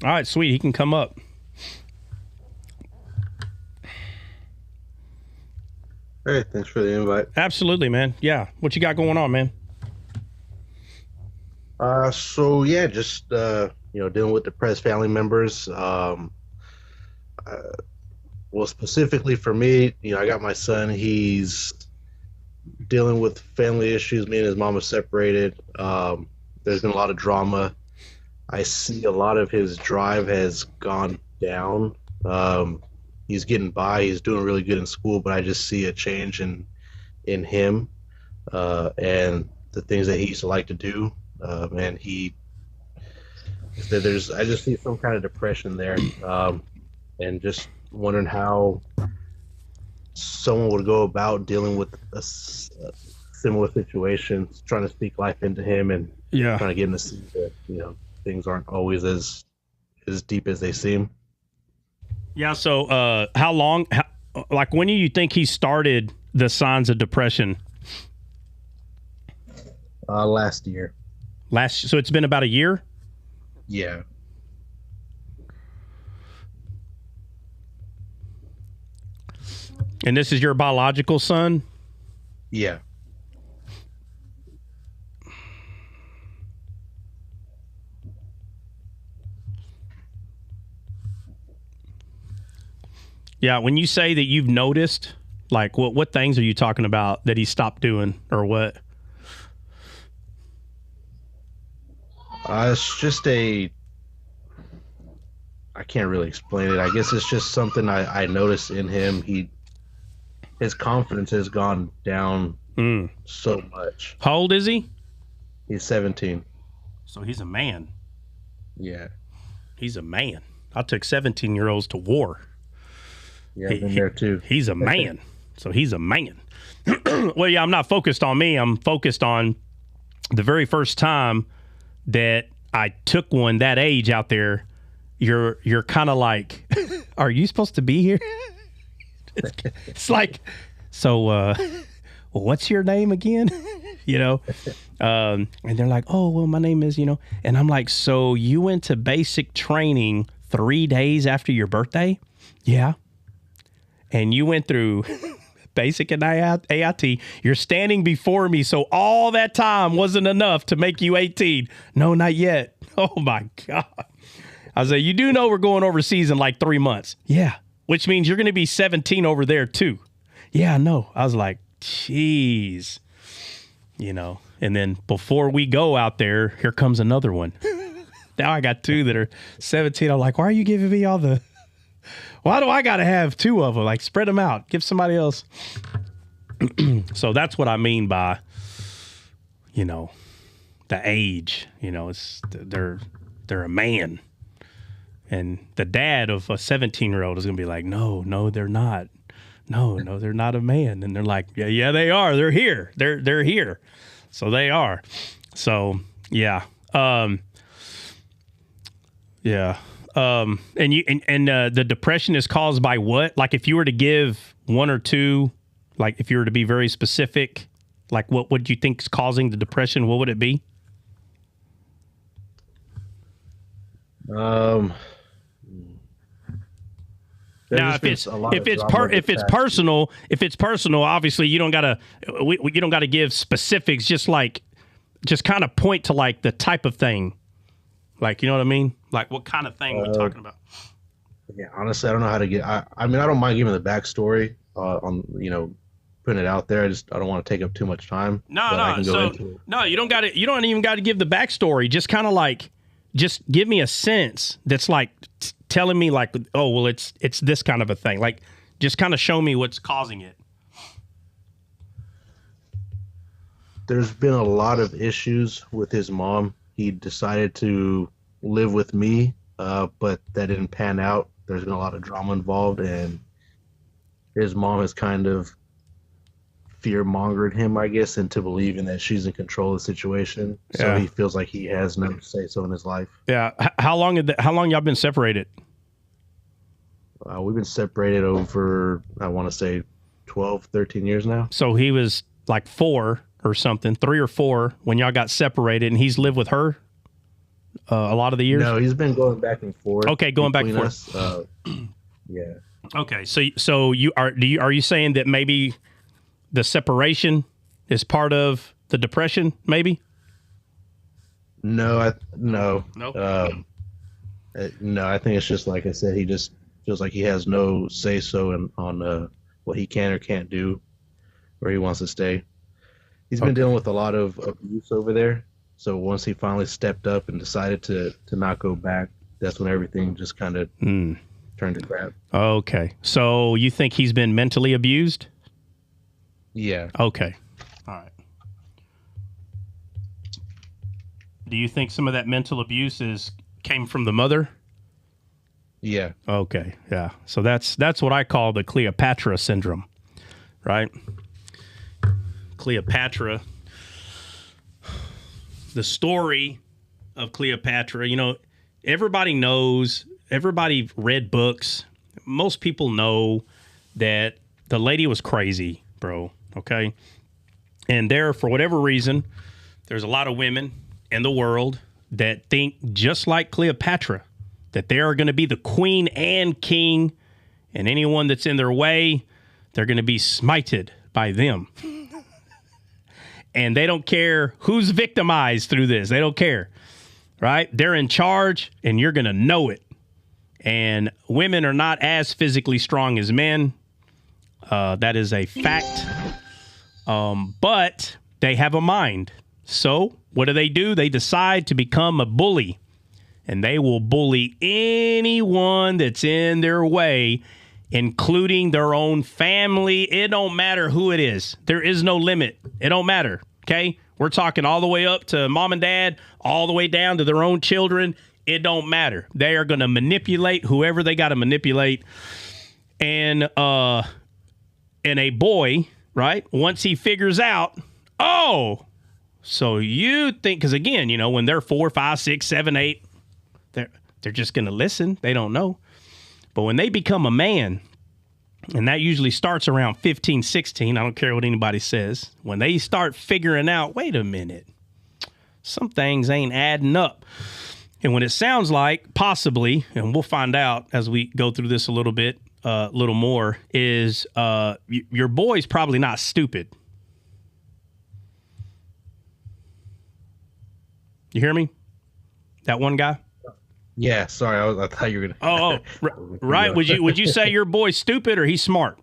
All right, sweet. He can come up. Hey, thanks for the invite. Absolutely, man. Yeah. What you got going on, man? So yeah, just dealing with depressed family members. Well, specifically for me, I got my son. He's dealing with family issues. Me and his mom are separated. There's been a lot of drama. I see a lot of his drive has gone down. He's getting by. He's doing really good in school, but I just see a change in him and the things that he used to like to do. And I just see some kind of depression there, and just wondering how someone would go about dealing with a similar situation, trying to speak life into him and trying to get him to see that things aren't always as deep as they seem. Yeah. So, how long? Like, when do you think he started the signs of depression? Last year. So it's been about a year. Yeah. And this is your biological son? Yeah. Yeah, when you say that you've noticed, like what things are you talking about that he stopped doing or what? It's just I can't really explain it. I guess it's just something I noticed in him. His confidence has gone down so much. How old is he? He's 17. So he's a man. Yeah. He's a man. I took 17-year-olds to war. Yeah, I've been there too. He's a man. So he's a man. Well, yeah, I'm not focused on me. I'm focused on the very first time that I took one that age out there. You're kind of like, are you supposed to be here? It's like, so well, what's your name again? You know? And they're like, oh, well, my name is, and I'm like, so you went to basic training 3 days after your birthday? Yeah. And you went through basic and AIT. You're standing before me, so all that time wasn't enough to make you 18. No, not yet. Oh, my God. I was like, you do know we're going overseas in like 3 months. Yeah. Which means you're going to be 17 over there, too. Yeah, I know. I was like, geez. And then before we go out there, here comes another one. Now I got two that are 17. I'm like, why are you giving me all the... Why do I got to have two of them? Like, spread them out. Give somebody else. So that's what I mean by, the age. It's they're a man. And the dad of a 17-year-old is going to be like, no, they're not. No, they're not a man. And they're like, yeah, they are. They're here. They're here. So they are. So, yeah. Yeah. And the depression is caused by what? Like, if you were to give one or two, like if you were to be very specific, like what would you think is causing the depression? What would it be? Now, if it's personal, obviously you don't gotta give specifics. Just kind of point to like the type of thing, like, you know what I mean? Like, what kind of thing we're talking about? Yeah, honestly, I don't know how to get. I mean, I don't mind giving the backstory on putting it out there. I don't want to take up too much time. No. You don't got to. You don't even got to give the backstory. Just kind of like, just give me a sense that's like telling me like, oh, well, it's this kind of a thing. Like, just kind of show me what's causing it. There's been a lot of issues with his mom. He decided to live with me, but that didn't pan out. There's been a lot of drama involved, and his mom has kind of fear-mongered him, I guess, into believing that she's in control of the situation. So he feels like he has no say-so in his life. Yeah. How long y'all been separated? We've been separated over, I want to say, 12, 13 years now. So he was like 4 or something, 3 or 4 when y'all got separated, and he's lived with her a lot of the years? No, he's been going back and forth. Okay, going back and forth. Yeah. Okay, so are you saying that maybe the separation is part of the depression? Maybe. No. No. No, I think it's just like I said. He just feels like he has no say so on what he can or can't do, where he wants to stay. He's been dealing with a lot of abuse over there. So once he finally stepped up and decided to not go back, that's when everything just kind of turned to crap. Okay. So you think he's been mentally abused? Yeah. Okay. All right. Do you think some of that mental abuse came from the mother? Yeah. Okay. Yeah. So that's what I call the Cleopatra syndrome, right? Cleopatra. The story of Cleopatra. You know, everybody knows, everybody read books. Most people know that the lady was crazy, bro. Okay. And for whatever reason, there's a lot of women in the world that think just like Cleopatra, that they are going to be the queen and king, and anyone that's in their way, they're going to be smited by them. And they don't care who's victimized through this. They don't care, right? They're in charge, and you're going to know it. And women are not as physically strong as men. That is a fact. But they have a mind. So what do? They decide to become a bully. And they will bully anyone that's in their way, including their own family. It don't matter who it is. There is no limit. It don't matter, okay? We're talking all the way up to mom and dad, all the way down to their own children. It don't matter. They are going to manipulate whoever they got to manipulate. And a boy, right, once he figures out, oh, so you think, because again, you know, when they're 4, 5, 6, 7, 8, they're just going to listen. They don't know. But when they become a man, and that usually starts around 15, 16, I don't care what anybody says, when they start figuring out, wait a minute, some things ain't adding up. And when it sounds like possibly, and we'll find out as we go through this a little bit, little more, is your boy's probably not stupid. You hear me? That one guy? Yeah, sorry, I thought you were gonna. Right. Would you say your boy's stupid or he's smart?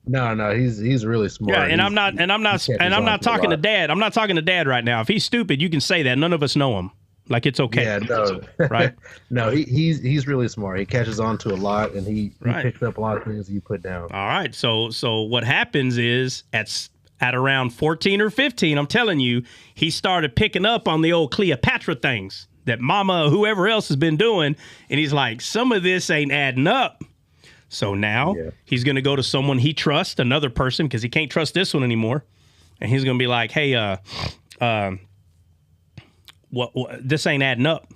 No, he's really smart. Yeah, I'm not talking to dad. I'm not talking to dad right now. If he's stupid, you can say that. None of us know him. Like, it's okay. Yeah, no. Right? No, he's really smart. He catches on to a lot, and he picks up a lot of things you put down. All right. So what happens is at around 14 or 15, I'm telling you, he started picking up on the old Cleopatra things that mama or whoever else has been doing. And he's like, some of this ain't adding up. So now he's going to go to someone he trusts, another person, because he can't trust this one anymore. And he's going to be like, hey, what this ain't adding up.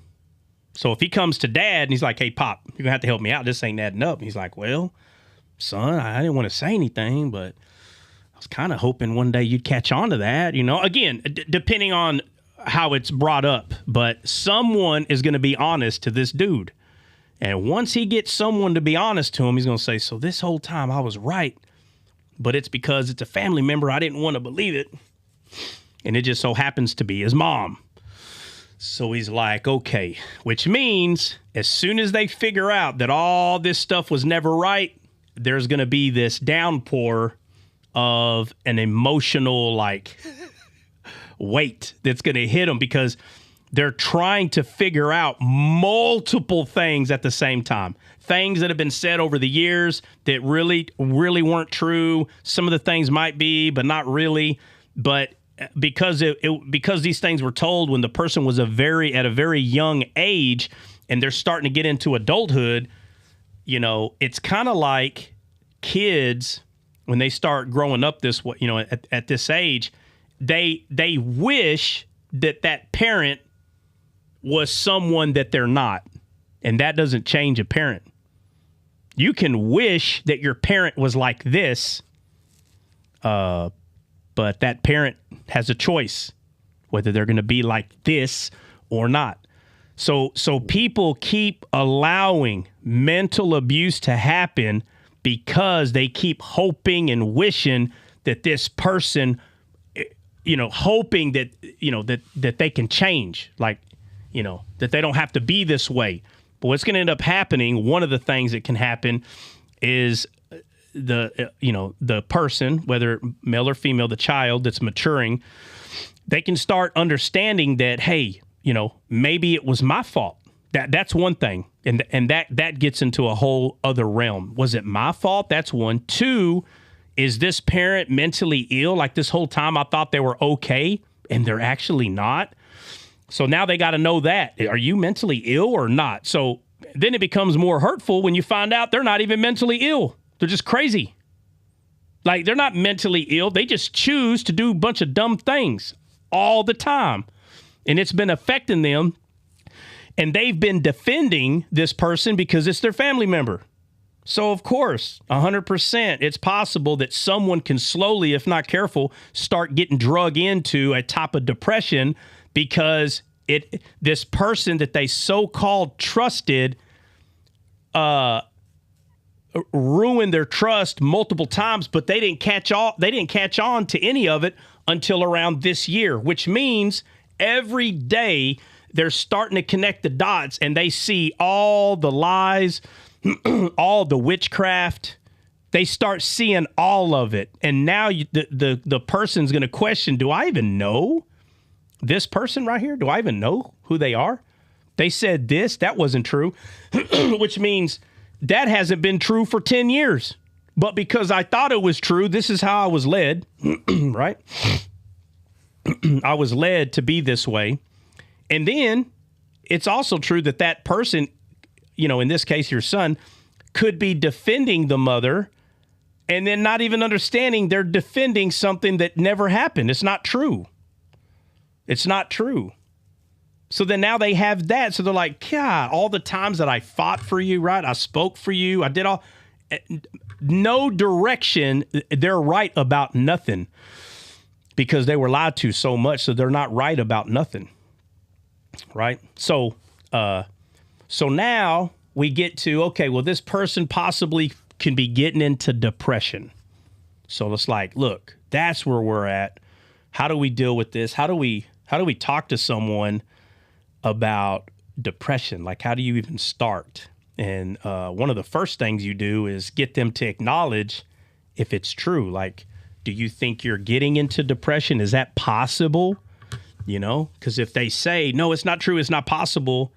So if he comes to dad and he's like, hey, Pop, you're going to have to help me out. This ain't adding up. And he's like, well, son, I didn't want to say anything, but I was kind of hoping one day you'd catch on to that. You know, again, depending on how it's brought up, but someone is going to be honest to this dude. And once he gets someone to be honest to him, he's going to say, so this whole time I was right, but it's because it's a family member. I didn't want to believe it. And it just so happens to be his mom. So he's like, okay, which means as soon as they figure out that all this stuff was never right, there's going to be this downpour of an emotional, like, weight that's going to hit them because they're trying to figure out multiple things at the same time. Things that have been said over the years that really, really weren't true. Some of the things might be, but not really. But because because these things were told when the person was at a very young age and they're starting to get into adulthood, you know, it's kind of like kids when they start growing up this way, you know, at this age, they wish that parent was someone that they're not. And that doesn't change a parent. You can wish that your parent was like this, but that parent has a choice whether they're going to be like this or not. So people keep allowing mental abuse to happen because they keep hoping and wishing that this person, you know, hoping that, you know, that they can change, like, you know, that they don't have to be this way. But what's going to end up happening, one of the things that can happen is the person, whether male or female, the child that's maturing, they can start understanding that, hey, you know, maybe it was my fault. That's one thing. And that gets into a whole other realm. Was it my fault? That's one. Two, is this parent mentally ill? Like this whole time I thought they were okay and they're actually not. So now they got to know that. Are you mentally ill or not? So then it becomes more hurtful when you find out they're not even mentally ill. They're just crazy. Like, they're not mentally ill. They just choose to do a bunch of dumb things all the time. And it's been affecting them And they've been defending this person because it's their family member. So, of course, 100%, it's possible that someone can slowly, if not careful, start getting drug into a type of depression because this person that they so-called trusted ruined their trust multiple times, but they didn't catch on to any of it until around this year, which means every day they're starting to connect the dots and they see all the lies, all the witchcraft. They start seeing all of it. And now the person's going to question, do I even know this person right here? Do I even know who they are? They said this, that wasn't true, which means that hasn't been true for 10 years. But because I thought it was true, this is how I was led, right? I was led to be this way. And then it's also true that that person, you know, in this case, your son, could be defending the mother and then not even understanding they're defending something that never happened. It's not true. It's not true. So then now they have that. So they're like, God, all the times that I fought for you, right? I spoke for you. I did all. No direction. They're right about nothing because they were lied to so much. So they're not right about nothing. Right. So now we get to, okay, well, this person possibly can be getting into depression. So it's like, look, that's where we're at. How do we deal with this? How do we talk to someone about depression? Like, how do you even start? And one of the first things you do is get them to acknowledge if it's true. Like, do you think you're getting into depression? Is that possible? You know, because if they say, no, it's not true, it's not possible,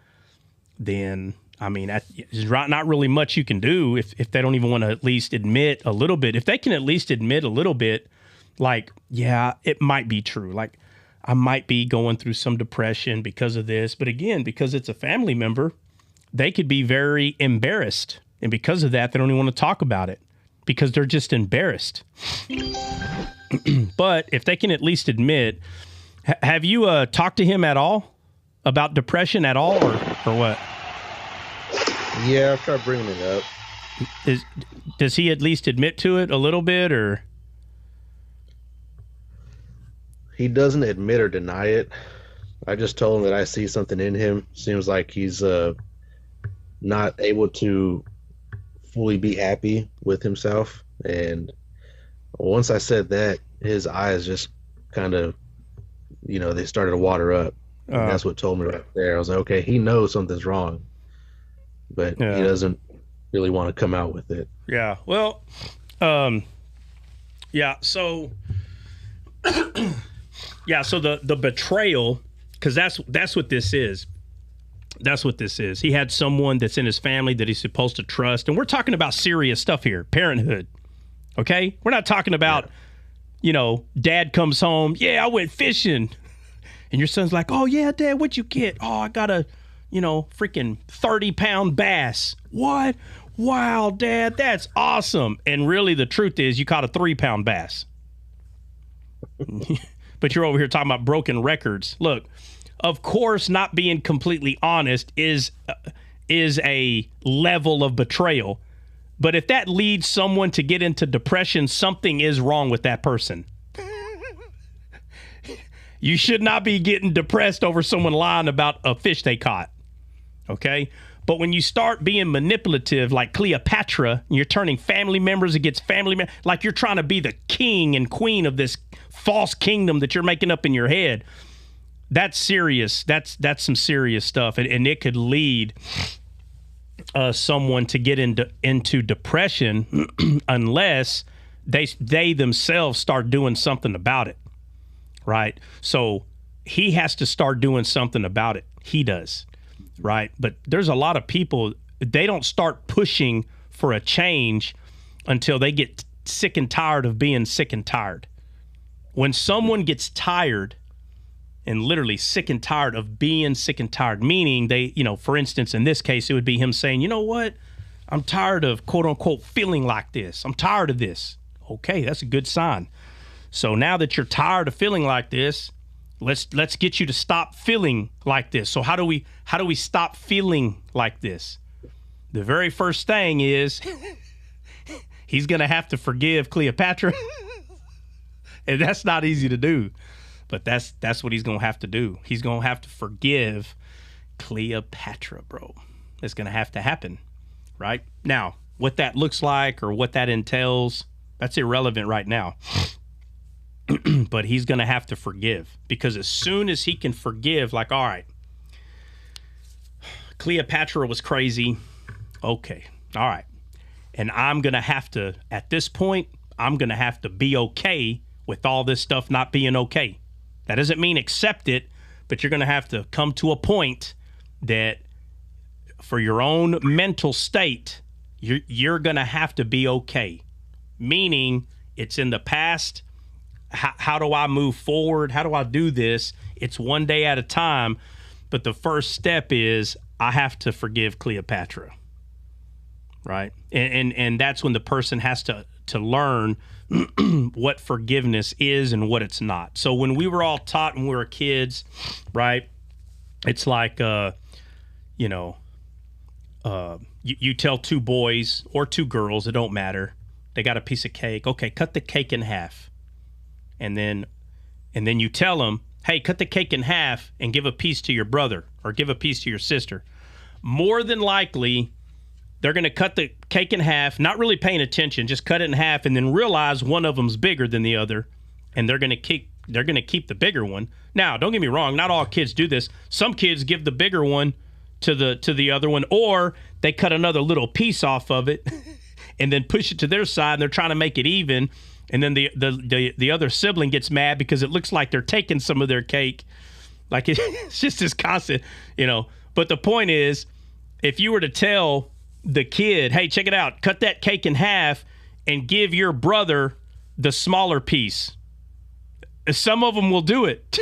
then, I mean, there's not really much you can do if they don't even want to at least admit a little bit. If they can at least admit a little bit, like, yeah, it might be true. Like, I might be going through some depression because of this. But again, because it's a family member, they could be very embarrassed. And because of that, they don't even want to talk about it because they're just embarrassed. But if they can at least admit, have you talked to him at all about depression at all or what? Yeah, I've tried bringing it up. Does he at least admit to it a little bit or? He doesn't admit or deny it. I just told him that I see something in him. Seems like he's not able to fully be happy with himself. And once I said that, his eyes just kind of, you know, they started to water up. And that's what told me right there. I was like, okay, he knows something's wrong, but he doesn't really want to come out with it. Yeah. Well, yeah. So, yeah. So the betrayal, because that's what this is. That's what this is. He had someone that's in his family that he's supposed to trust, and we're talking about serious stuff here, parenthood. Okay, we're not talking about, you know, dad comes home. Yeah, I went fishing. And your son's like, oh, yeah, Dad, what'd you get? Oh, I got a, you know, freaking 30-pound bass. What? Wow, Dad, that's awesome. And really the truth is you caught a 3-pound bass. But you're over here talking about broken records. Look, of course, not being completely honest is a level of betrayal. But if that leads someone to get into depression, something is wrong with that person. You should not be getting depressed over someone lying about a fish they caught, okay? But when you start being manipulative like Cleopatra, and you're turning family members against family members, like you're trying to be the king and queen of this false kingdom that you're making up in your head, that's serious. That's some serious stuff, and it could lead someone to get into depression unless they themselves start doing something about it. Right. So he has to start doing something about it. He does. Right. But there's a lot of people, they don't start pushing for a change until they get sick and tired of being sick and tired. When someone gets tired and literally sick and tired of being sick and tired, meaning they, you know, for instance, in this case, it would be him saying, you know what? I'm tired of quote unquote feeling like this. I'm tired of this. Okay. That's a good sign. So now that you're tired of feeling like this, Let's get you to stop feeling like this. So how do we stop feeling like this? The very first thing is he's going to have to forgive Cleopatra. And that's not easy to do. But that's what he's going to have to do. He's going to have to forgive Cleopatra, bro. It's going to have to happen, right? Now, what that looks like or what that entails, that's irrelevant right now. But he's going to have to forgive, because as soon as he can forgive, like, all right, Cleopatra was crazy. Okay. All right. And I'm going to have to, at this point, I'm going to have to be okay with all this stuff not being okay. That doesn't mean accept it, but you're going to have to come to a point that for your own mental state, you're going to have to be okay. Meaning it's in the past. How do I move forward? How do I do this? It's one day at a time. But the first step is I have to forgive Cleopatra. Right? And that's when the person has to learn what forgiveness is and what it's not. So when we were all taught when we were kids, right, it's like, you tell two boys or two girls, it don't matter. They got a piece of cake. Okay, cut the cake in half. And then you tell them, hey, cut the cake in half and give a piece to your brother or give a piece to your sister. More than likely, they're going to cut the cake in half, not really paying attention, just cut it in half and then realize one of them's bigger than the other, and they're going to keep the bigger one. Now, don't get me wrong, not all kids do this. Some kids give the bigger one to the other one, or they cut another little piece off of it and then push it to their side, and they're trying to make it even. And then the other sibling gets mad because it looks like they're taking some of their cake. Like it's just this constant, But the point is, if you were to tell the kid, hey, check it out, cut that cake in half and give your brother the smaller piece, some of them will do it.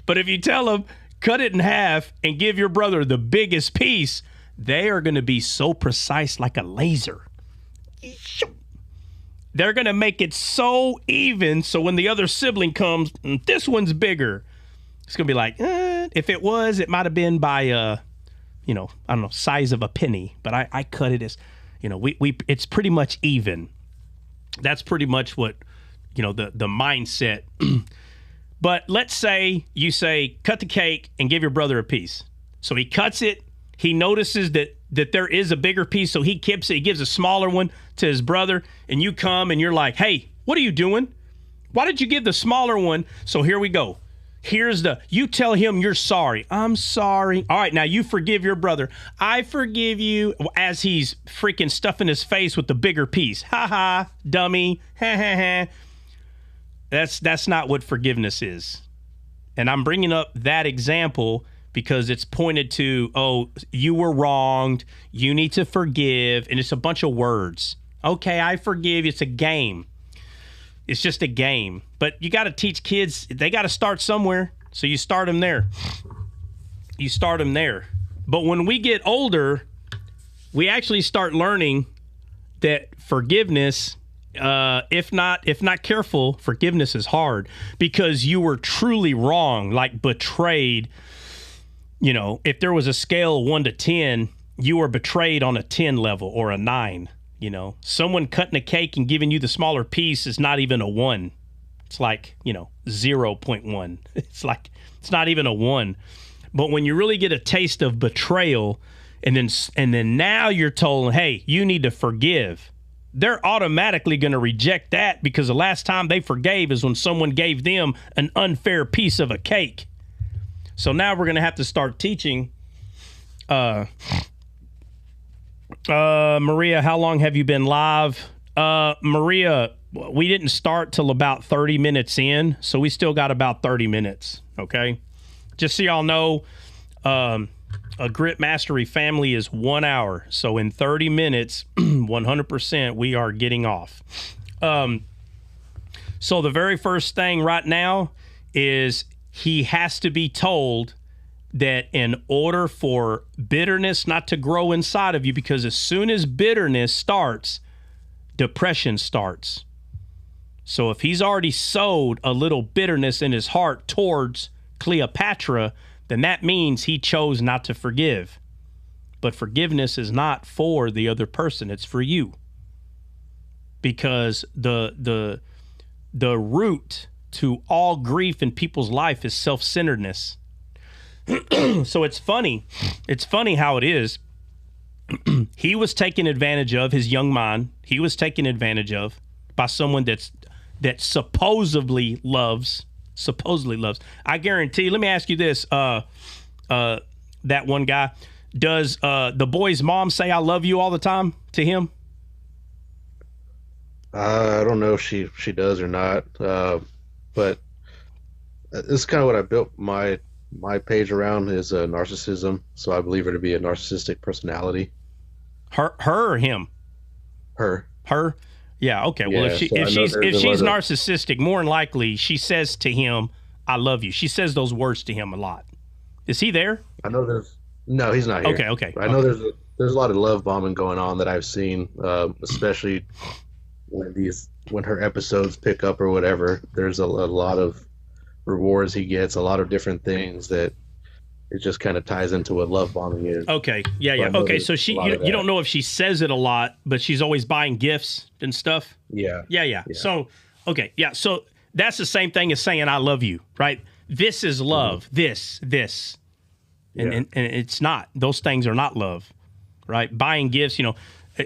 But if you tell them, cut it in half and give your brother the biggest piece, they are going to be so precise like a laser. They're going to make it so even, so when the other sibling comes, this one's bigger. It's going to be like, if it was, it might have been by, I don't know, size of a penny. But I cut it as, it's pretty much even. That's pretty much what, the mindset. But let's say you say, cut the cake and give your brother a piece. So he cuts it. He notices that there is a bigger piece, so he keeps it. He gives a smaller one to his brother, and you come and you're like, hey, what are you doing? Why did you give the smaller one? So here we go. You tell him you're sorry. I'm sorry. All right, now you forgive your brother. I forgive you, as he's freaking stuffing his face with the bigger piece. Ha ha, dummy. Ha ha ha. That's not what forgiveness is. And I'm bringing up that example because it's pointed to, oh, you were wronged, you need to forgive, and it's a bunch of words. Okay, I forgive you. It's a game. It's just a game. But you got to teach kids, they got to start somewhere. So you start them there. But when we get older, we actually start learning that forgiveness, if not careful, forgiveness is hard because you were truly wrong, like betrayed. If there was a scale 1 to 10, you were betrayed on a 10 level or a 9. Someone cutting a cake and giving you the smaller piece is not even a 1. It's like, 0.1. It's not even a 1. But when you really get a taste of betrayal and then now you're told, hey, you need to forgive, they're automatically going to reject that because the last time they forgave is when someone gave them an unfair piece of a cake. So now we're going to have to start teaching. Maria, how long have you been live? Maria, we didn't start till about 30 minutes in, so we still got about 30 minutes, okay? Just so y'all know, a Grit Mastery family is 1 hour. So in 30 minutes, 100%, we are getting off. So the very first thing right now is he has to be told that in order for bitterness not to grow inside of you, because as soon as bitterness starts, depression starts. So if he's already sowed a little bitterness in his heart towards Cleopatra, then that means he chose not to forgive. But forgiveness is not for the other person, it's for you. Because the root to all grief in people's life is self-centeredness. So it's funny how it is. He was taken advantage of, his young mind. He was taken advantage of by someone that supposedly loves. I guarantee. Let me ask you this: that one guy, does the boy's mom say "I love you" all the time to him? I don't know if she does or not, but this is kind of what I built my page around is narcissism. So I believe her to be a narcissistic personality. Her or him? Her. Yeah. Okay. Well, if she's narcissistic, more than likely she says to him, "I love you." She says those words to him a lot. Is he there? I know no, he's not here. Okay. I know there's a lot of love bombing going on that I've seen, especially when her episodes pick up or whatever. There's a lot of rewards he gets, a lot of different things that it just kind of ties into what love bombing is. Okay. Yeah. Okay. So you don't know if she says it a lot, but she's always buying gifts and stuff. Yeah. Yeah. So, okay. Yeah. So that's the same thing as saying "I love you," right? This is love. Mm-hmm. This. And it's not. Those things are not love, right? Buying gifts,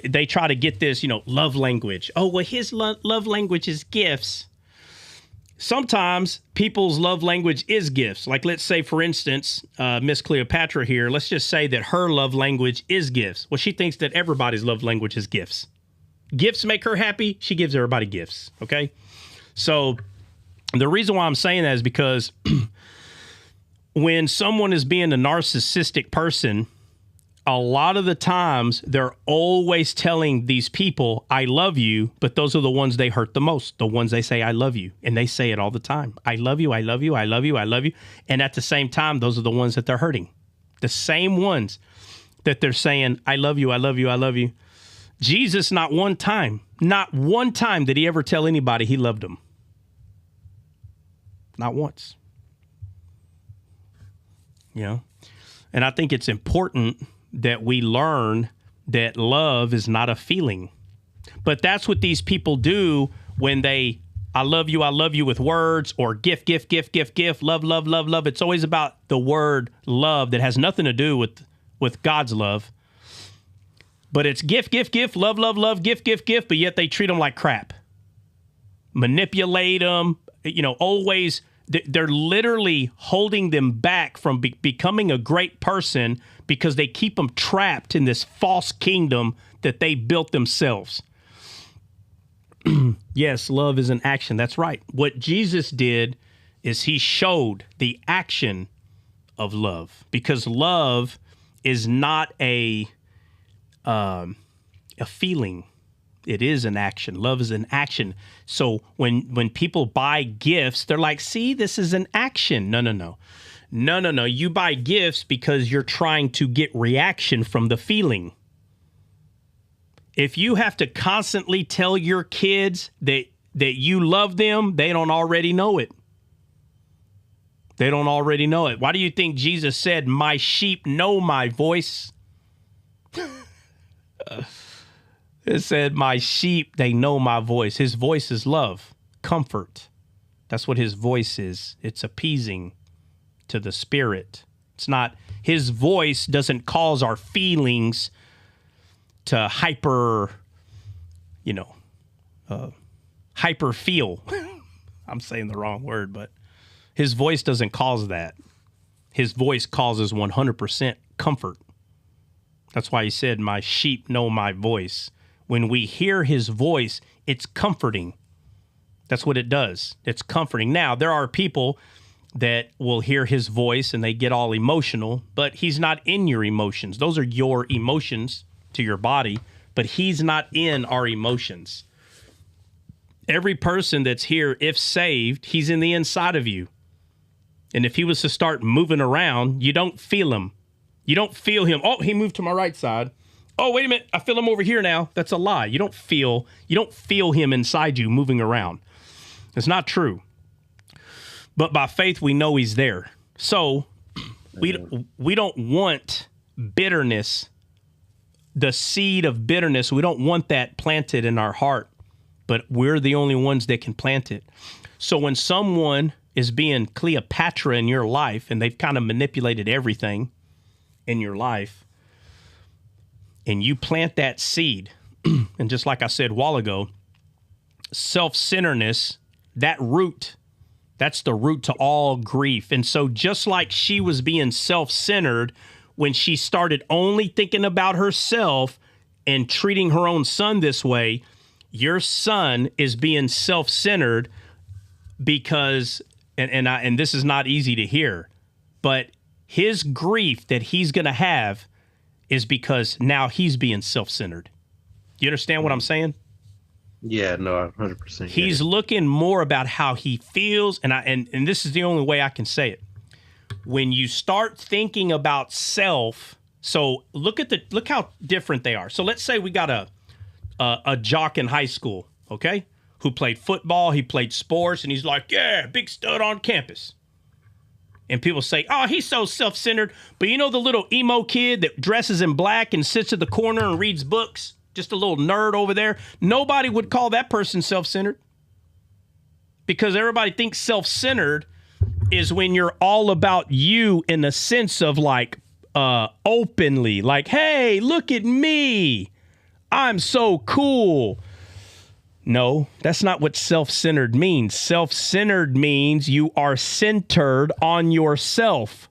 they try to get this, love language. Oh, well, his love language is gifts. Sometimes people's love language is gifts. Like, let's say, for instance, Miss Cleopatra here, let's just say that her love language is gifts. Well, she thinks that everybody's love language is gifts. Gifts make her happy. She gives everybody gifts, okay? So the reason why I'm saying that is because when someone is being a narcissistic person, a lot of the times they're always telling these people, "I love you," but those are the ones they hurt the most, the ones they say, "I love you." And they say it all the time. "I love you, I love you, I love you, I love you." And at the same time, those are the ones that they're hurting. The same ones that they're saying, "I love you, I love you, I love you." Jesus, not one time did he ever tell anybody he loved them. Not once. And I think it's important that we learn that love is not a feeling. But that's what these people do when they, I love you with words, or gift, love, love, love, love. It's always about the word love that has nothing to do with God's love. But it's gift, love, love, love, gift, but yet they treat them like crap. Manipulate them, always. They're literally holding them back from becoming a great person because they keep them trapped in this false kingdom that they built themselves. Yes, love is an action. That's right. What Jesus did is he showed the action of love, because love is not a feeling. It is an action. Love is an action. So when people buy gifts, they're like, "See, this is an action." No. You buy gifts because you're trying to get reaction from the feeling. If you have to constantly tell your kids that you love them, they don't already know it. Why do you think Jesus said, "My sheep know my voice"? It said, "My sheep, they know my voice." His voice is love, comfort. That's what his voice is. It's appeasing to the spirit. It's not, his voice doesn't cause our feelings to hyper feel. I'm saying the wrong word, but his voice doesn't cause that. His voice causes 100% comfort. That's why he said, "My sheep know my voice." When we hear his voice, it's comforting. That's what it does. It's comforting. Now, there are people that will hear his voice and they get all emotional, but he's not in your emotions. Those are your emotions to your body, but he's not in our emotions. Every person that's here, if saved, he's in the inside of you. And if he was to start moving around, you don't feel him. You don't feel him. "Oh, he moved to my right side. Oh, wait a minute, I feel him over here now." That's a lie. You don't feel him inside you moving around. It's not true. But by faith, we know he's there. So we don't want bitterness, the seed of bitterness. We don't want that planted in our heart, but we're the only ones that can plant it. So when someone is being Cleopatra in your life and they've kind of manipulated everything in your life, and you plant that seed, and just like I said a while ago, self-centeredness, that root, that's the root to all grief. And so just like she was being self-centered when she started only thinking about herself and treating her own son this way, your son is being self-centered because, and this is not easy to hear, but his grief that he's going to have is because now he's being self-centered. You understand what I'm saying? Yeah, no, 100%. He's looking more about how he feels, and this is the only way I can say it. When you start thinking about self, so look how different they are. So let's say we got a jock in high school, okay, who played football, he played sports, and he's like, yeah, big stud on campus. And people say, oh, he's so self-centered. But you know the little emo kid that dresses in black and sits at the corner and reads books? Just a little nerd over there. Nobody would call that person self-centered, because everybody thinks self-centered is when you're all about you in the sense of like openly, like, hey, look at me, I'm so cool. No, that's not what self-centered means. Self-centered means you are centered on yourself.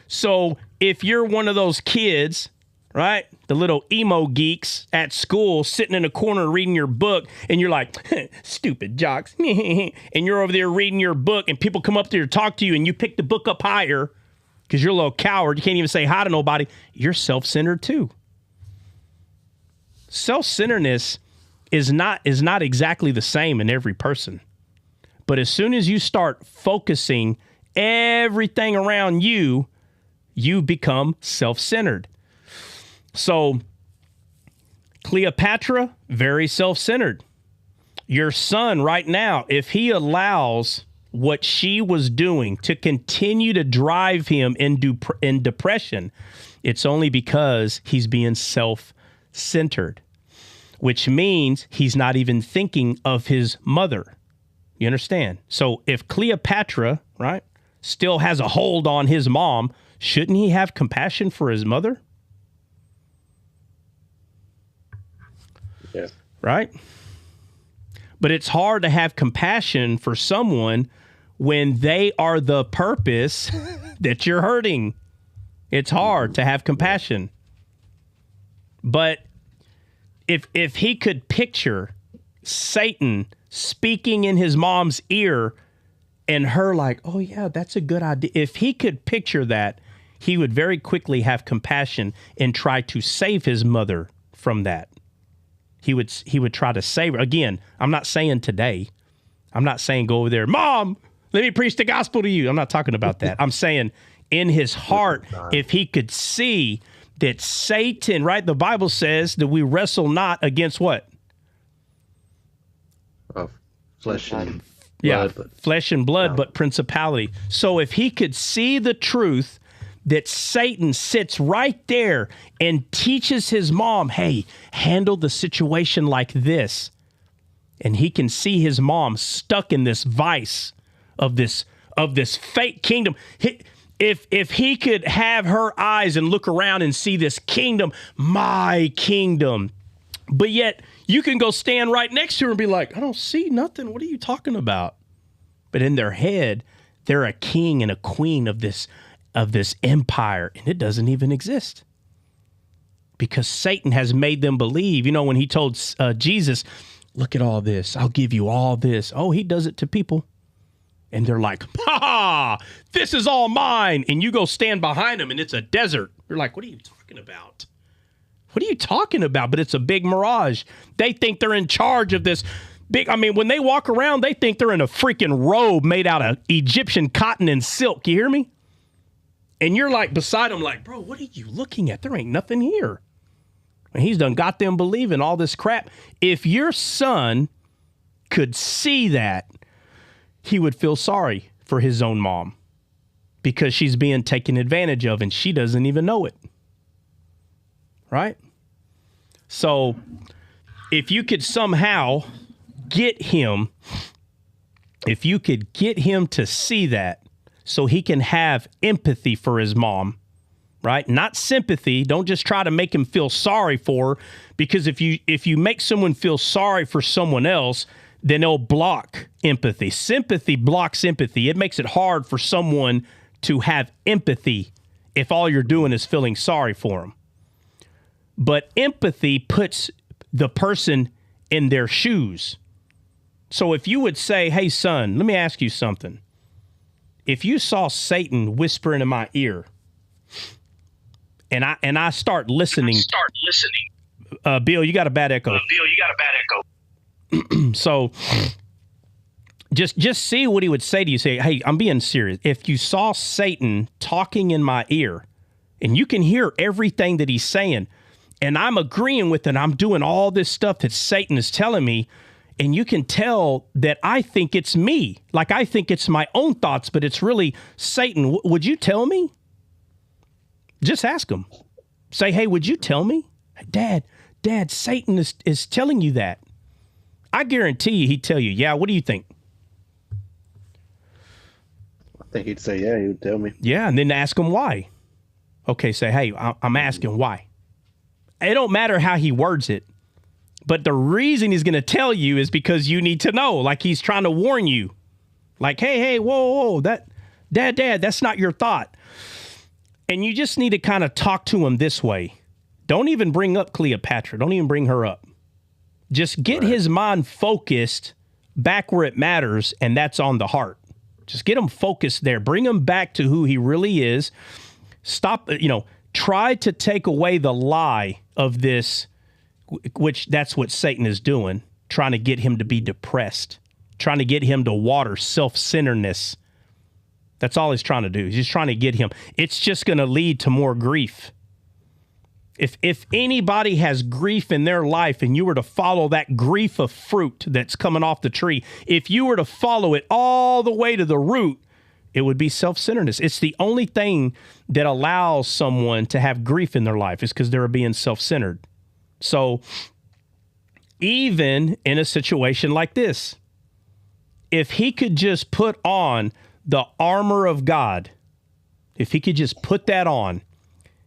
So if you're one of those kids, right, the little emo geeks at school sitting in a corner reading your book, and you're like, stupid jocks, and you're over there reading your book, and people come up there to talk to you, and you pick the book up higher because you're a little coward. You can't even say hi to nobody. You're self-centered too. Self-centeredness is not exactly the same in every person. But as soon as you start focusing everything around you, you become self-centered. So Cleopatra, very self-centered. Your son right now, if he allows what she was doing to continue to drive him in depression, it's only because he's being self-centered, which means he's not even thinking of his mother. You understand? So if Cleopatra, right, still has a hold on his mom, shouldn't he have compassion for his mother? Yeah. Right? But it's hard to have compassion for someone when they are the purpose that you're hurting. It's hard to have compassion. But if he could picture Satan speaking in his mom's ear and her like, oh yeah, that's a good idea. If he could picture that, he would very quickly have compassion and try to save his mother from that. He would try to save her. Again, I'm not saying today. I'm not saying go over there, Mom, let me preach the gospel to you. I'm not talking about that. I'm saying in his heart, if he could see that Satan, right? The Bible says that we wrestle not against what? Flesh and blood. Flesh and blood, but principality. So if he could see the truth that Satan sits right there and teaches his mom, hey, handle the situation like this. And he can see his mom stuck in this vice of this fake kingdom. If he could have her eyes and look around and see this kingdom, my kingdom, but yet you can go stand right next to her and be like, I don't see nothing. What are you talking about? But in their head, they're a king and a queen of this empire, and it doesn't even exist. Because Satan has made them believe, when he told Jesus, look at all this, I'll give you all this. Oh, he does it to people. And they're like, ha, this is all mine. And you go stand behind him and it's a desert. You're like, what are you talking about? What are you talking about? But it's a big mirage. They think they're in charge of this big. When they walk around, they think they're in a freaking robe made out of Egyptian cotton and silk. You hear me? And you're like beside him like, bro, what are you looking at? There ain't nothing here. And he's done got them believing all this crap. If your son could see that, he would feel sorry for his own mom because she's being taken advantage of and she doesn't even know it. Right? So if you could somehow get him to see that so he can have empathy for his mom, right? Not sympathy. Don't just try to make him feel sorry for her, because if you make someone feel sorry for someone else, then they'll block empathy. Sympathy blocks empathy. It makes it hard for someone to have empathy if all you're doing is feeling sorry for them. But empathy puts the person in their shoes. So if you would say, hey, son, let me ask you something. If you saw Satan whispering in my ear and I start listening. Bill, you got a bad echo. So just see what he would say to you. Say, hey, I'm being serious. If you saw Satan talking in my ear and you can hear everything that he's saying and I'm agreeing with it, I'm doing all this stuff that Satan is telling me, and you can tell that I think it's me. Like I think it's my own thoughts, but it's really Satan. Would you tell me? Just ask him. Say, hey, would you tell me? Dad, Satan is telling you that. I guarantee you he'd tell you, yeah, what do you think? I think he'd say, yeah, he would tell me. Yeah, and then ask him why. Okay, say, hey, I'm asking why. It don't matter how he words it, but the reason he's going to tell you is because you need to know. Like he's trying to warn you. Like, hey, whoa, that, Dad, that's not your thought. And you just need to kind of talk to him this way. Don't even bring up Cleopatra. Don't even bring her up. Just get his mind focused back where it matters, and that's on the heart. Just get him focused there. Bring him back to who he really is. Stop, try to take away the lie of this, which that's what Satan is doing, trying to get him to be depressed, trying to get him to water self-centeredness. That's all he's trying to do. He's just trying to get him. It's just going to lead to more grief. If anybody has grief in their life and you were to follow that grief of fruit that's coming off the tree, if you were to follow it all the way to the root, it would be self-centeredness. It's the only thing that allows someone to have grief in their life is because they're being self-centered. So even in a situation like this, if he could just put on the armor of God, if he could just put that on,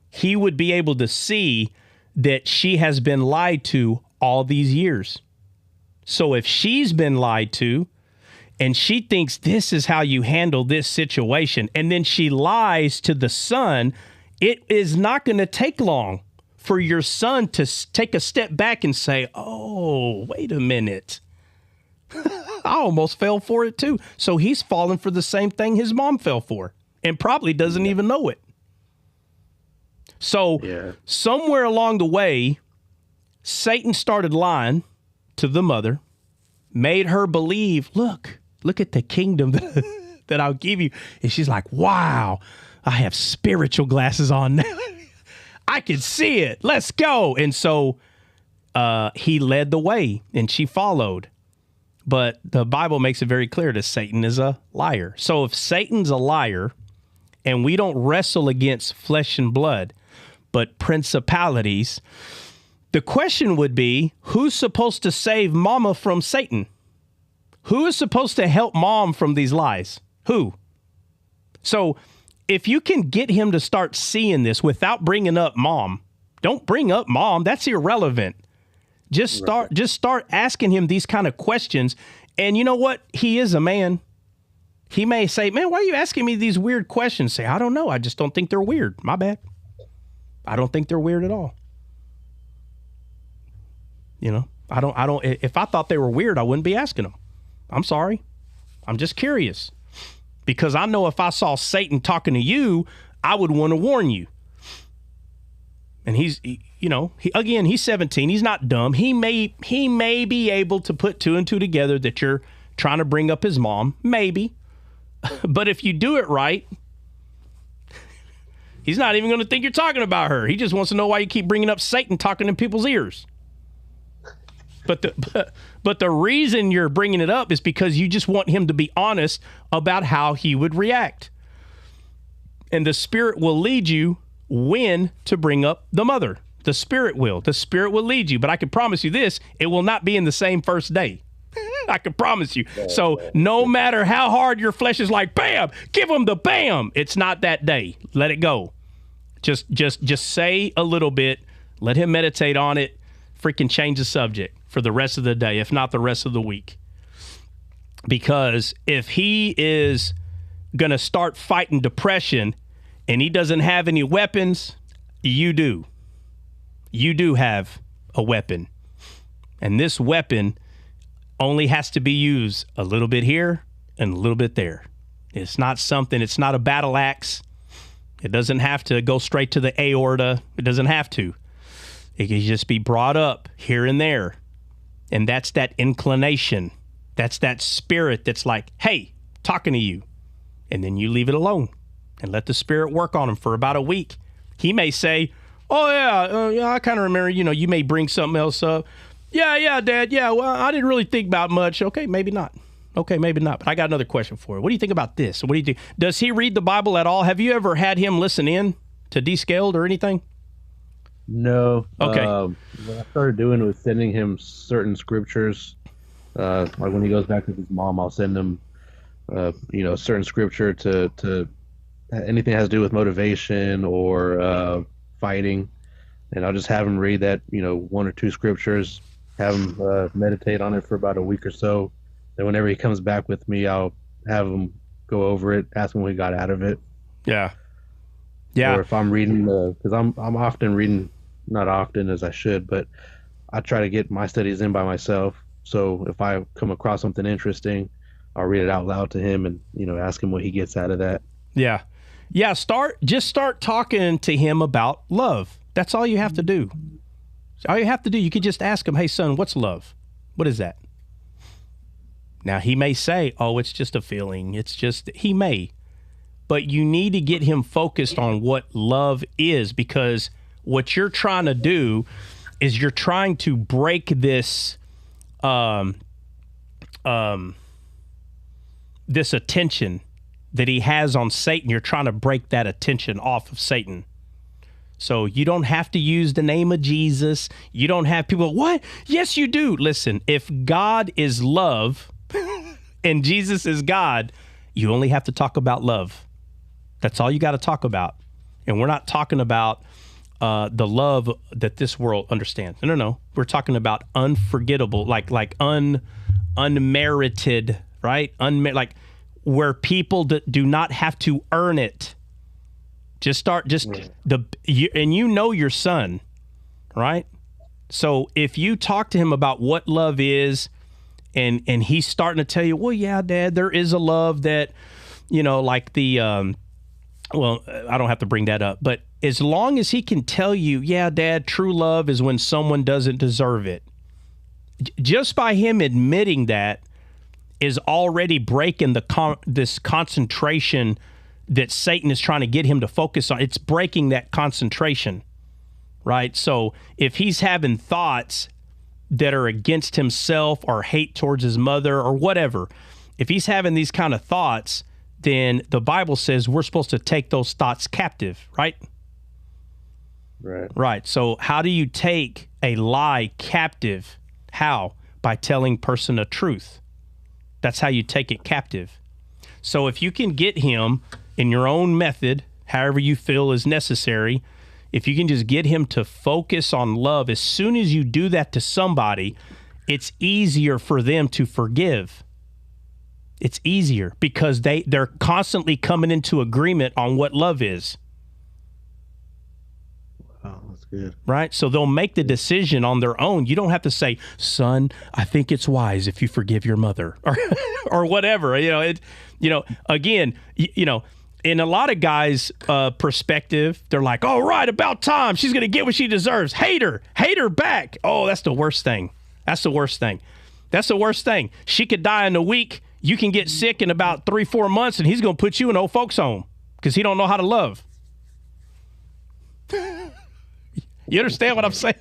he would be able to see that she has been lied to all these years. So if she's been lied to and she thinks this is how you handle this situation, and then she lies to the son, it is not going to take long for your son to take a step back and say, oh, wait a minute. I almost fell for it too. So he's falling for the same thing his mom fell for and probably doesn't even know it. So somewhere along the way, Satan started lying to the mother, made her believe, look at the kingdom that I'll give you. And she's like, wow, I have spiritual glasses on now. I can see it. Let's go. And so he led the way and she followed. But the Bible makes it very clear that Satan is a liar. So if Satan's a liar and we don't wrestle against flesh and blood, but principalities, the question would be, who's supposed to save mama from Satan? Who is supposed to help mom from these lies? Who? So if you can get him to start seeing this without bringing up mom, don't bring up mom. That's irrelevant. Just start asking him these kind of questions. And you know what? He is a man. He may say, man, why are you asking me these weird questions? Say, I don't know. I just don't think they're weird. My bad. I don't think they're weird at all. I don't, if I thought they were weird, I wouldn't be asking them. I'm sorry. I'm just curious because I know if I saw Satan talking to you, I would want to warn you. And he's 17. He's not dumb. He may be able to put two and two together that you're trying to bring up his mom. Maybe. But if you do it right, he's not even going to think you're talking about her. He just wants to know why you keep bringing up Satan talking in people's ears. But the reason you're bringing it up is because you just want him to be honest about how he would react. And the Spirit will lead you when to bring up the mother. The Spirit will. The Spirit will lead you. But I can promise you this, it will not be in the same first day. I can promise you. So no matter how hard your flesh is like, bam, give him the bam. It's not that day. Let it go. Just say a little bit. Let him meditate on it. Freaking change the subject for the rest of the day, if not the rest of the week. Because if he is going to start fighting depression and he doesn't have any weapons, you do. You do have a weapon. And this weapon only has to be used a little bit here and a little bit there. It's not a battle axe. It doesn't have to go straight to the aorta. It doesn't have to. It can just be brought up here and there. And that's that inclination. That's that spirit that's like, hey, talking to you. And then you leave it alone and let the Spirit work on him for about a week. He may say, oh, yeah, I kind of remember, you may bring something else up. Yeah, Dad. Yeah, well, I didn't really think about much. Okay, maybe not. But I got another question for you. What do you think about this? What do you think? Does he read the Bible at all? Have you ever had him listen in to Descaled or anything? No. Okay. What I started doing was sending him certain scriptures. Like when he goes back with his mom, I'll send him, certain scripture to anything that has to do with motivation or fighting. And I'll just have him read that, one or two scriptures, have him meditate on it for about a week or so. Then whenever he comes back with me, I'll have him go over it, ask him what he got out of it. Yeah. Yeah. Or if I'm reading, because I'm often reading, not often as I should, but I try to get my studies in by myself. So if I come across something interesting, I'll read it out loud to him and, ask him what he gets out of that. Yeah. Yeah. Start talking to him about love. That's all you have to do. All you have to do, you could just ask him, hey, son, what's love? What is that? Now, he may say, oh, it's just a feeling. He may. But you need to get him focused on what love is, because what you're trying to do is you're trying to break this this attention that he has on Satan. You're trying to break that attention off of Satan. So you don't have to use the name of Jesus. You don't have people, what? Yes, you do. Listen, if God is love and Jesus is God, you only have to talk about love. That's all you got to talk about. And we're not talking about the love that this world understands. No. We're talking about unforgettable, like unmerited, right? Like where people do not have to earn it. And you know your son, right? So if you talk to him about what love is, and he's starting to tell you, well, yeah, Dad, there is a love that, like the, well, I don't have to bring that up, but as long as he can tell you, yeah, Dad, true love is when someone doesn't deserve it. Just by him admitting that is already breaking this concentration that Satan is trying to get him to focus on. It's breaking that concentration, right? So if he's having thoughts that are against himself or hate towards his mother or whatever, if he's having these kind of thoughts, then the Bible says we're supposed to take those thoughts captive, right? Right. So how do you take a lie captive? How? By telling person a truth. That's how you take it captive. So if you can get him in your own method, however you feel is necessary, if you can just get him to focus on love, as soon as you do that to somebody, it's easier for them to forgive. It's easier because they're constantly coming into agreement on what love is. Wow, that's good. Right? So they'll make the decision on their own. You don't have to say, son, I think it's wise if you forgive your mother or whatever. Again, in a lot of guys' perspective, they're like, oh, right, about time. She's going to get what she deserves. Hate her back. Oh, that's the worst thing. That's the worst thing. She could die in a week. You can get sick in about 3-4 months, and he's going to put you in old folks' home because he don't know how to love. You understand what I'm saying?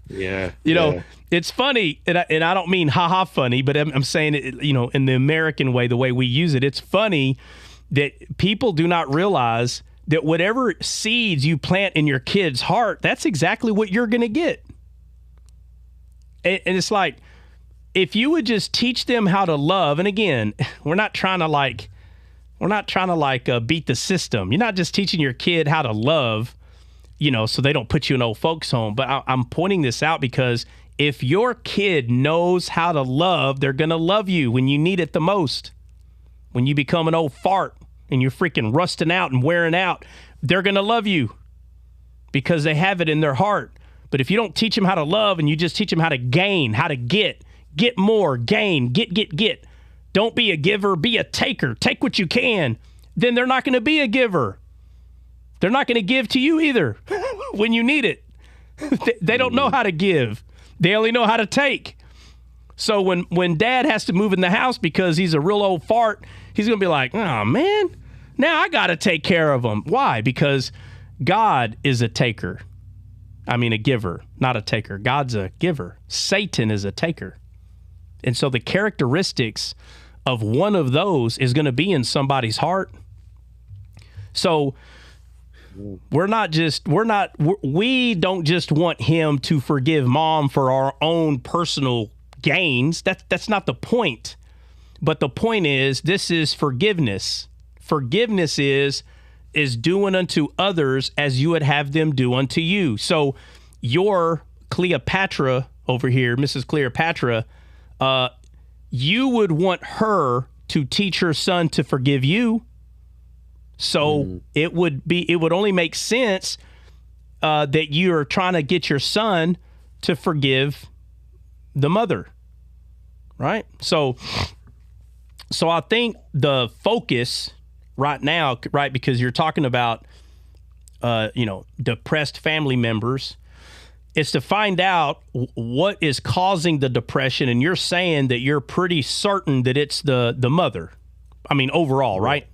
Yeah. You know, yeah. it's funny, and I don't mean ha-ha funny, but I'm saying it, you know, in the American way, the way we use it. It's funny that people do not realize that whatever seeds you plant in your kid's heart, that's exactly what you're going to get. And it's like, if you would just teach them how to love, and again, we're not trying to beat the system. You're not just teaching your kid how to love, you know, so they don't put you in old folks' home. But I'm pointing this out because if your kid knows how to love, they're going to love you when you need it the most. When you become an old fart and you're freaking rusting out and wearing out, they're going to love you because they have it in their heart. But if you don't teach them how to love and you just teach them how to gain, how to get more, gain, get. Don't be a giver, be a taker. Take what you can. Then they're not going to be a giver. They're not going to give to you either when you need it. They don't know how to give. They only know how to take. So when dad has to move in the house because he's a real old fart, he's going to be like, oh, man, now I got to take care of him. Why? Because God is a taker. I mean, a giver, not a taker. God's a giver. Satan is a taker. And so the characteristics of one of those is going to be in somebody's heart. So we don't just want him to forgive mom for our own personal gains. That's not the point. But the point is, this is forgiveness. Forgiveness is doing unto others as you would have them do unto you. So your Cleopatra over here, Mrs. Cleopatra, you would want her to teach her son to forgive you. So it would only make sense that you are trying to get your son to forgive the mother, right? So I think the focus right now, right, because you're talking about, depressed family members, is to find out what is causing the depression. And you're saying that you're pretty certain that it's the mother. I mean, overall, right?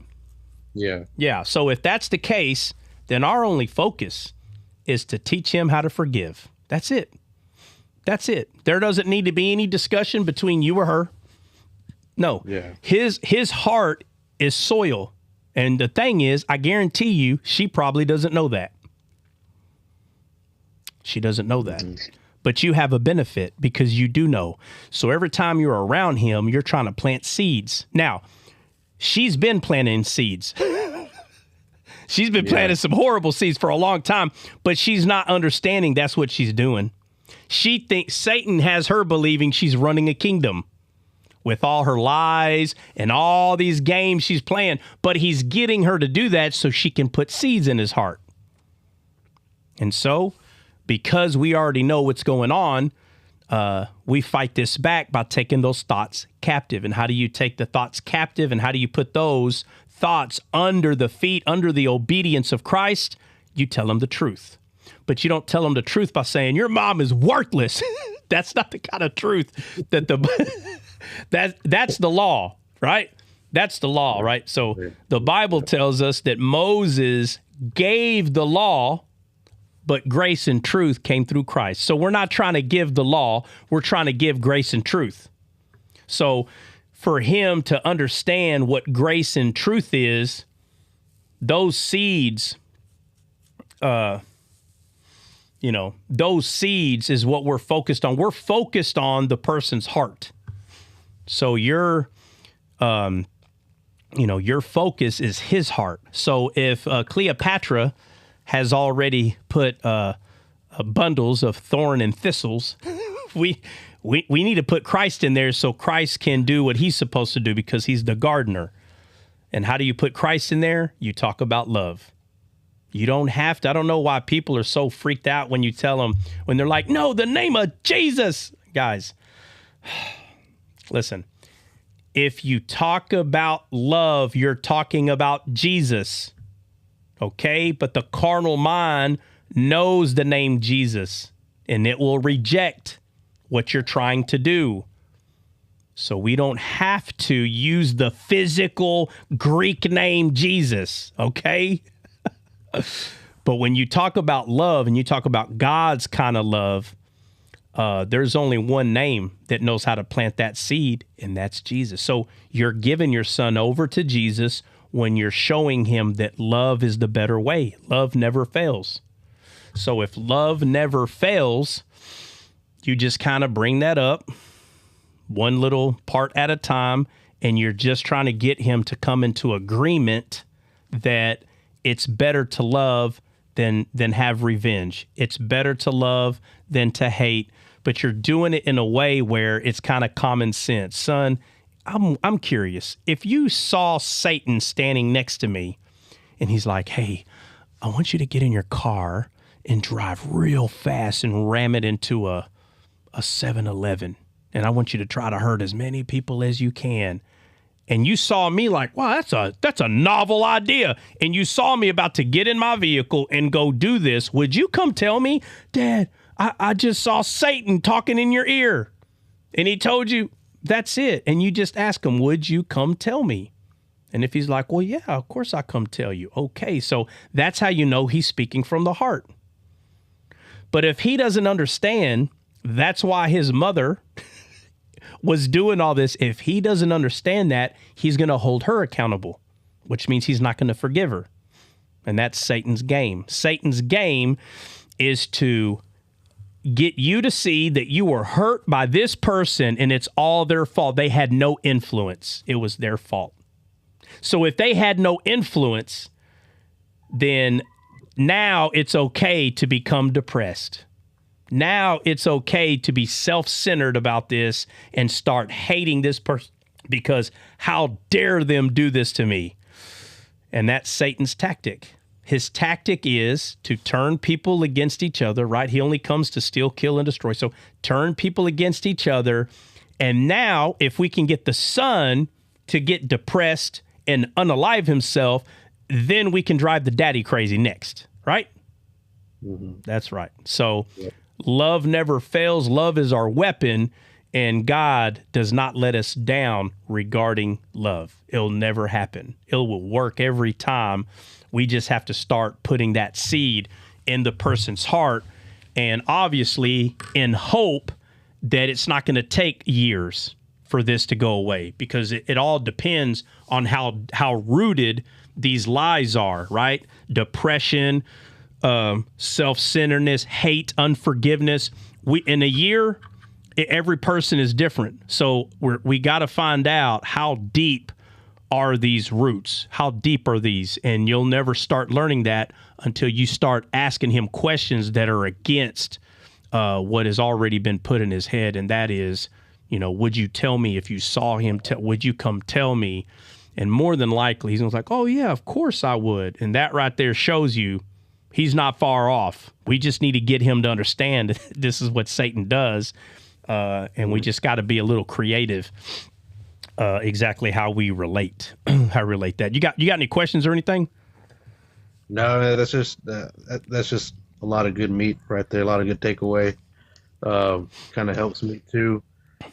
Yeah. Yeah. So if that's the case, then our only focus is to teach him how to forgive. That's it. That's it. There doesn't need to be any discussion between you or her. No. Yeah. His heart is soil. And the thing is, I guarantee you, she probably doesn't know that. She doesn't know that. But you have a benefit because you do know. So every time you're around him, you're trying to plant seeds. Now, she's been planting seeds. She's been planting some horrible seeds for a long time, but she's not understanding that's what she's doing. She thinks Satan has her believing she's running a kingdom with all her lies and all these games she's playing, but he's getting her to do that so she can put seeds in his heart. And so, because we already know what's going on, we fight this back by taking those thoughts captive. And how do you take the thoughts captive? And how do you put those thoughts under the feet, under the obedience of Christ? You tell them the truth. But you don't tell them the truth by saying, your mom is worthless. That's not the kind of truth that that's the law, right? That's the law, right? So the Bible tells us that Moses gave the law, but grace and truth came through Christ. So we're not trying to give the law. We're trying to give grace and truth. So for him to understand what grace and truth is, those seeds, those seeds is what we're focused on. We're focused on the person's heart. So your focus is his heart. So if Cleopatra has already put bundles of thorn and thistles, we need to put Christ in there so Christ can do what he's supposed to do because he's the gardener. And how do you put Christ in there? You talk about love. You don't have to. I don't know why people are so freaked out when you tell them, when they're like, no, the name of Jesus. Guys, listen, if you talk about love, you're talking about Jesus. Okay? But the carnal mind knows the name Jesus, and it will reject what you're trying to do. So we don't have to use the physical Greek name Jesus, okay? But when you talk about love and you talk about God's kind of love, there's only one name that knows how to plant that seed, and that's Jesus. So you're giving your son over to Jesus when you're showing him that love is the better way. Love never fails. So if love never fails, you just kind of bring that up one little part at a time, and you're just trying to get him to come into agreement that it's better to love than have revenge. It's better to love than to hate, but you're doing it in a way where it's kind of common sense. Son, I'm curious. If you saw Satan standing next to me and he's like, hey, I want you to get in your car and drive real fast and ram it into a 7-Eleven. And I want you to try to hurt as many people as you can. And you saw me like, wow, that's a novel idea. And you saw me about to get in my vehicle and go do this. Would you come tell me, Dad, I just saw Satan talking in your ear. And he told you, that's it. And you just ask him, would you come tell me? And if he's like, well, yeah, of course I'll come tell you. Okay, so that's how you know he's speaking from the heart. But if he doesn't understand, that's why his mother was doing all this. If he doesn't understand that, he's going to hold her accountable, which means he's not going to forgive her. And that's Satan's game. Satan's game is to get you to see that you were hurt by this person and it's all their fault. They had no influence. It was their fault. So if they had no influence, then now it's okay to become depressed. Now it's okay to be self-centered about this and start hating this person because how dare them do this to me? And that's Satan's tactic. His tactic is to turn people against each other, right? He only comes to steal, kill, and destroy. So turn people against each other. And now if we can get the son to get depressed and unalive himself, then we can drive the daddy crazy next, right? Mm-hmm. That's right. So love never fails. Love is our weapon, and God does not let us down regarding love. It'll never happen. It will work every time. We just have to start putting that seed in the person's heart, and obviously in hope that it's not going to take years for this to go away, because it all depends on how rooted these lies are, right? Depression, self-centeredness, hate, unforgiveness. In a year, every person is different. So we got to find out how deep are these roots? How deep are these? And you'll never start learning that until you start asking him questions that are against what has already been put in his head. And that is, would you tell me if you saw him? Would you come tell me? And more than likely, he's like, oh, yeah, of course I would. And that right there shows you he's not far off. We just need to get him to understand this is what Satan does. And we just got to be a little creative. Exactly how we relate, that. You got any questions or anything? No, that's just a lot of good meat right there. A lot of good takeaway. Kind of helps me too.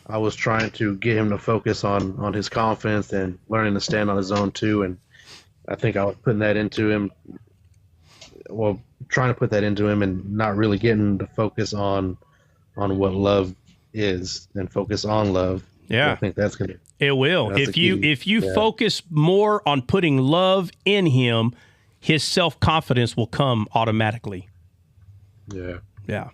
I was trying to get him to focus on his confidence and learning to stand on his own too. And I think I was putting that into him. Well, trying to put that into him and not really getting to focus on what love is and focus on love. Yeah, I think that's gonna. It will. If you focus more on putting love in him, his self-confidence will come automatically. Yeah. Yeah.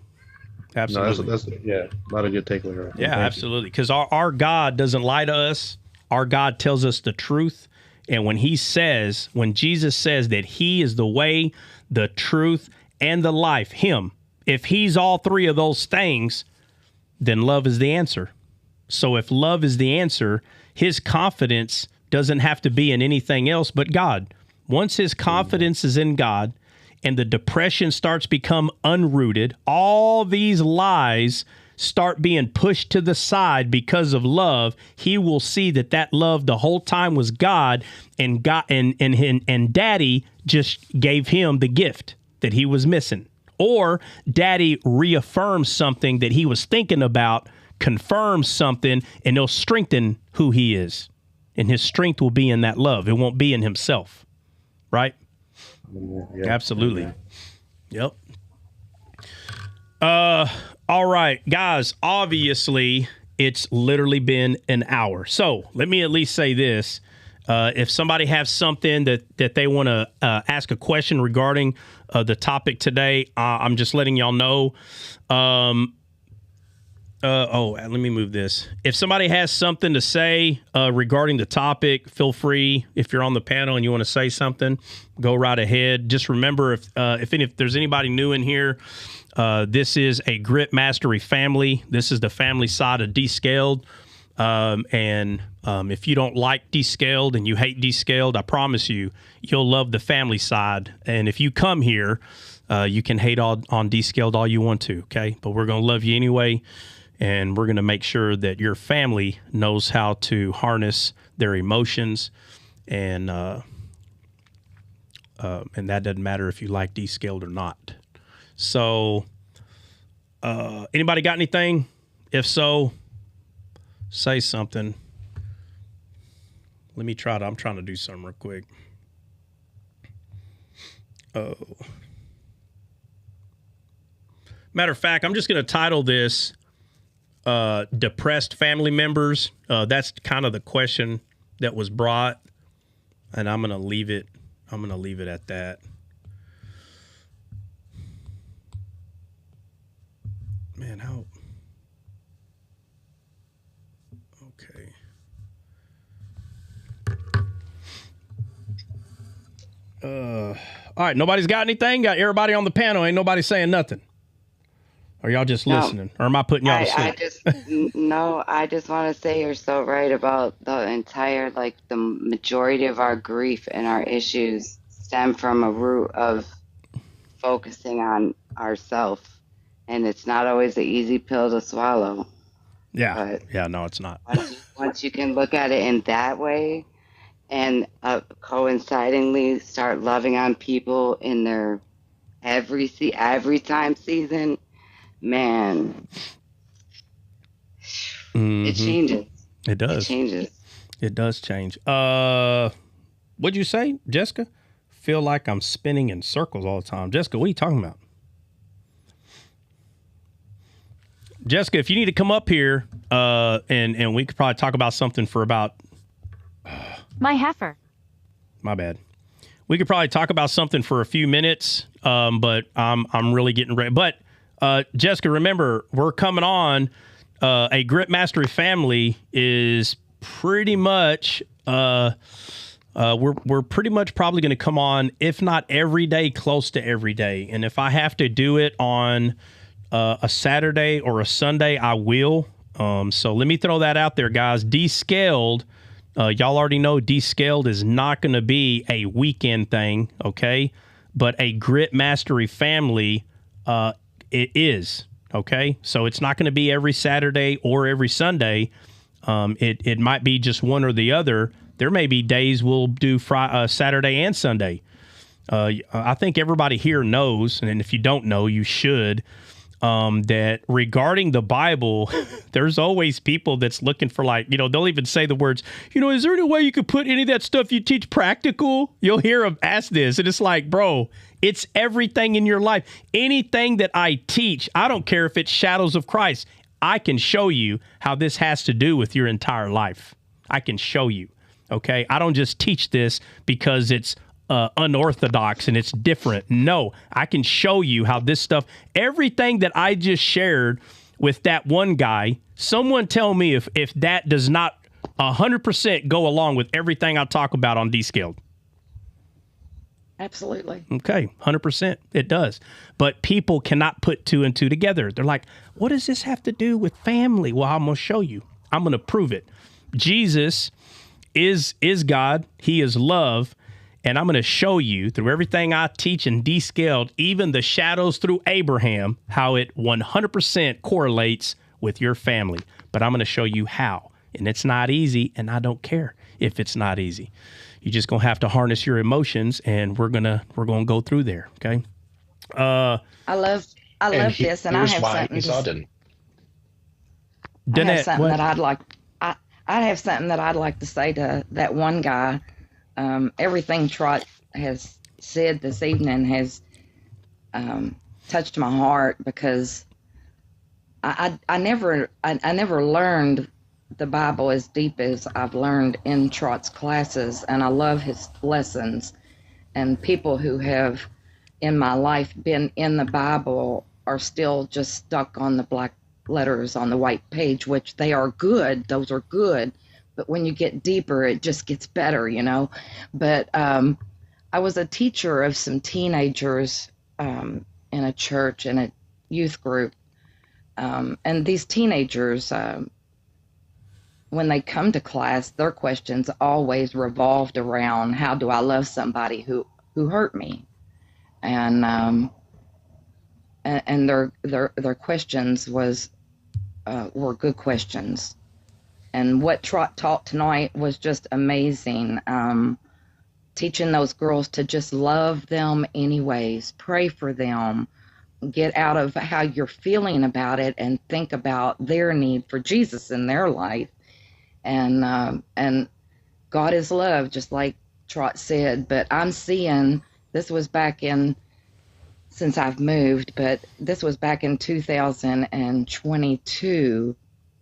Absolutely. No, that's a lot of good takeaway. Right? Yeah, absolutely. Because our God doesn't lie to us. Our God tells us the truth. And when Jesus says that he is the way, the truth, and the life, if he's all three of those things, then love is the answer. So if love is the answer, his confidence doesn't have to be in anything else but God. Once his confidence is in God and the depression starts become unrooted, all these lies start being pushed to the side because of love. He will see that love the whole time was God, and God and Daddy just gave him the gift that he was missing. Or Daddy reaffirms something that he was thinking about, confirms something, and it'll strengthen who he is. And his strength will be in that love. It won't be in himself. Right? Yeah. Absolutely. Yeah. Yep. All right, guys, obviously it's literally been an hour. So let me at least say this. If somebody has something that they want to ask a question regarding the topic today, I'm just letting y'all know. Let me move this. If somebody has something to say regarding the topic, feel free. If you're on the panel and you want to say something, go right ahead. Just remember, if there's anybody new in here, this is a Grit Mastery family. This is the family side of Descaled. If you don't like Descaled and you hate Descaled, I promise you'll love the family side. And if you come here, you can hate on Descaled all you want to, okay? But we're going to love you anyway, and we're going to make sure that your family knows how to harness their emotions, and that doesn't matter if you like Descaled or not. So, anybody got anything? If so, say something. I'm trying to do something real quick. Oh. Matter of fact, I'm just going to title this Depressed Family Members. That's kind of the question that was brought, and I'm going to leave it at that. Man, how... Okay. All right, nobody's got anything? Got everybody on the panel, ain't nobody saying nothing? Or y'all just listening? Or am I putting y'all to sleep? I just want to say you're so right about the entire, the majority of our grief and our issues stem from a root of focusing on ourselves. And it's not always an easy pill to swallow. Yeah. Yeah, no, it's not. Once you can look at it in that way and coincidingly start loving on people in their every time season, man, it changes. It does. It changes. It does change. What'd you say, Jessica? Feel like I'm spinning in circles all the time. Jessica, what are you talking about? Jessica, if you need to come up here, and we could probably talk about something for about... My heifer. My bad. We could probably talk about something for a few minutes, but I'm really getting ready. But Jessica, remember, we're coming on. A Grit Mastery family is pretty much... we're pretty much probably going to come on, if not every day, close to every day. And if I have to do it on... a Saturday or a Sunday, I will. So let me throw that out there, guys. Descaled, y'all already know Descaled is not going to be a weekend thing, okay? But a Grit Mastery family, it is, okay? So it's not going to be every Saturday or every Sunday. It might be just one or the other. There may be days we'll do Saturday and Sunday. I think everybody here knows, and if you don't know, you should. That regarding the Bible, there's always people that's looking for they'll even say the words, is there any way you could put any of that stuff you teach practical? You'll hear them ask this. And it's like, bro, it's everything in your life. Anything that I teach, I don't care if it's shadows of Christ. I can show you how this has to do with your entire life. I can show you. Okay. I don't just teach this because it's unorthodox and it's different. No, I can show you how this stuff, everything that I just shared with that one guy, someone tell me if that does not 100% go along with everything I talk about on Descaled. Absolutely. Okay, 100%. It does. But people cannot put two and two together. They're like, what does this have to do with family? Well, I'm going to show you. I'm going to prove it. Jesus is God. He is love. And I'm going to show you through everything I teach in Descaled, even the shadows through Abraham, how it 100% correlates with your family. But I'm going to show you how. And it's not easy, and I don't care if it's not easy. You're just going to have to harness your emotions, and we're going to go through there, okay? I love this, and I have something I have something that I'd like to say to that one guy. Everything Trot has said this evening has touched my heart, because I never learned the Bible as deep as I've learned in Trot's classes, and I love his lessons. And people who have in my life been in the Bible are still just stuck on the black letters on the white page, which they are good. Those are good. But when you get deeper, it just gets better, you know. But I was a teacher of some teenagers in a church, in a youth group. And these teenagers, when they come to class, their questions always revolved around, how do I love somebody who hurt me? And their questions were good questions. And what Trot taught tonight was just amazing. Teaching those girls to just love them anyways, pray for them, get out of how you're feeling about it and think about their need for Jesus in their life. And God is love, just like Trot said. But I'm seeing, this was back in, since I've moved, but this was back in 2022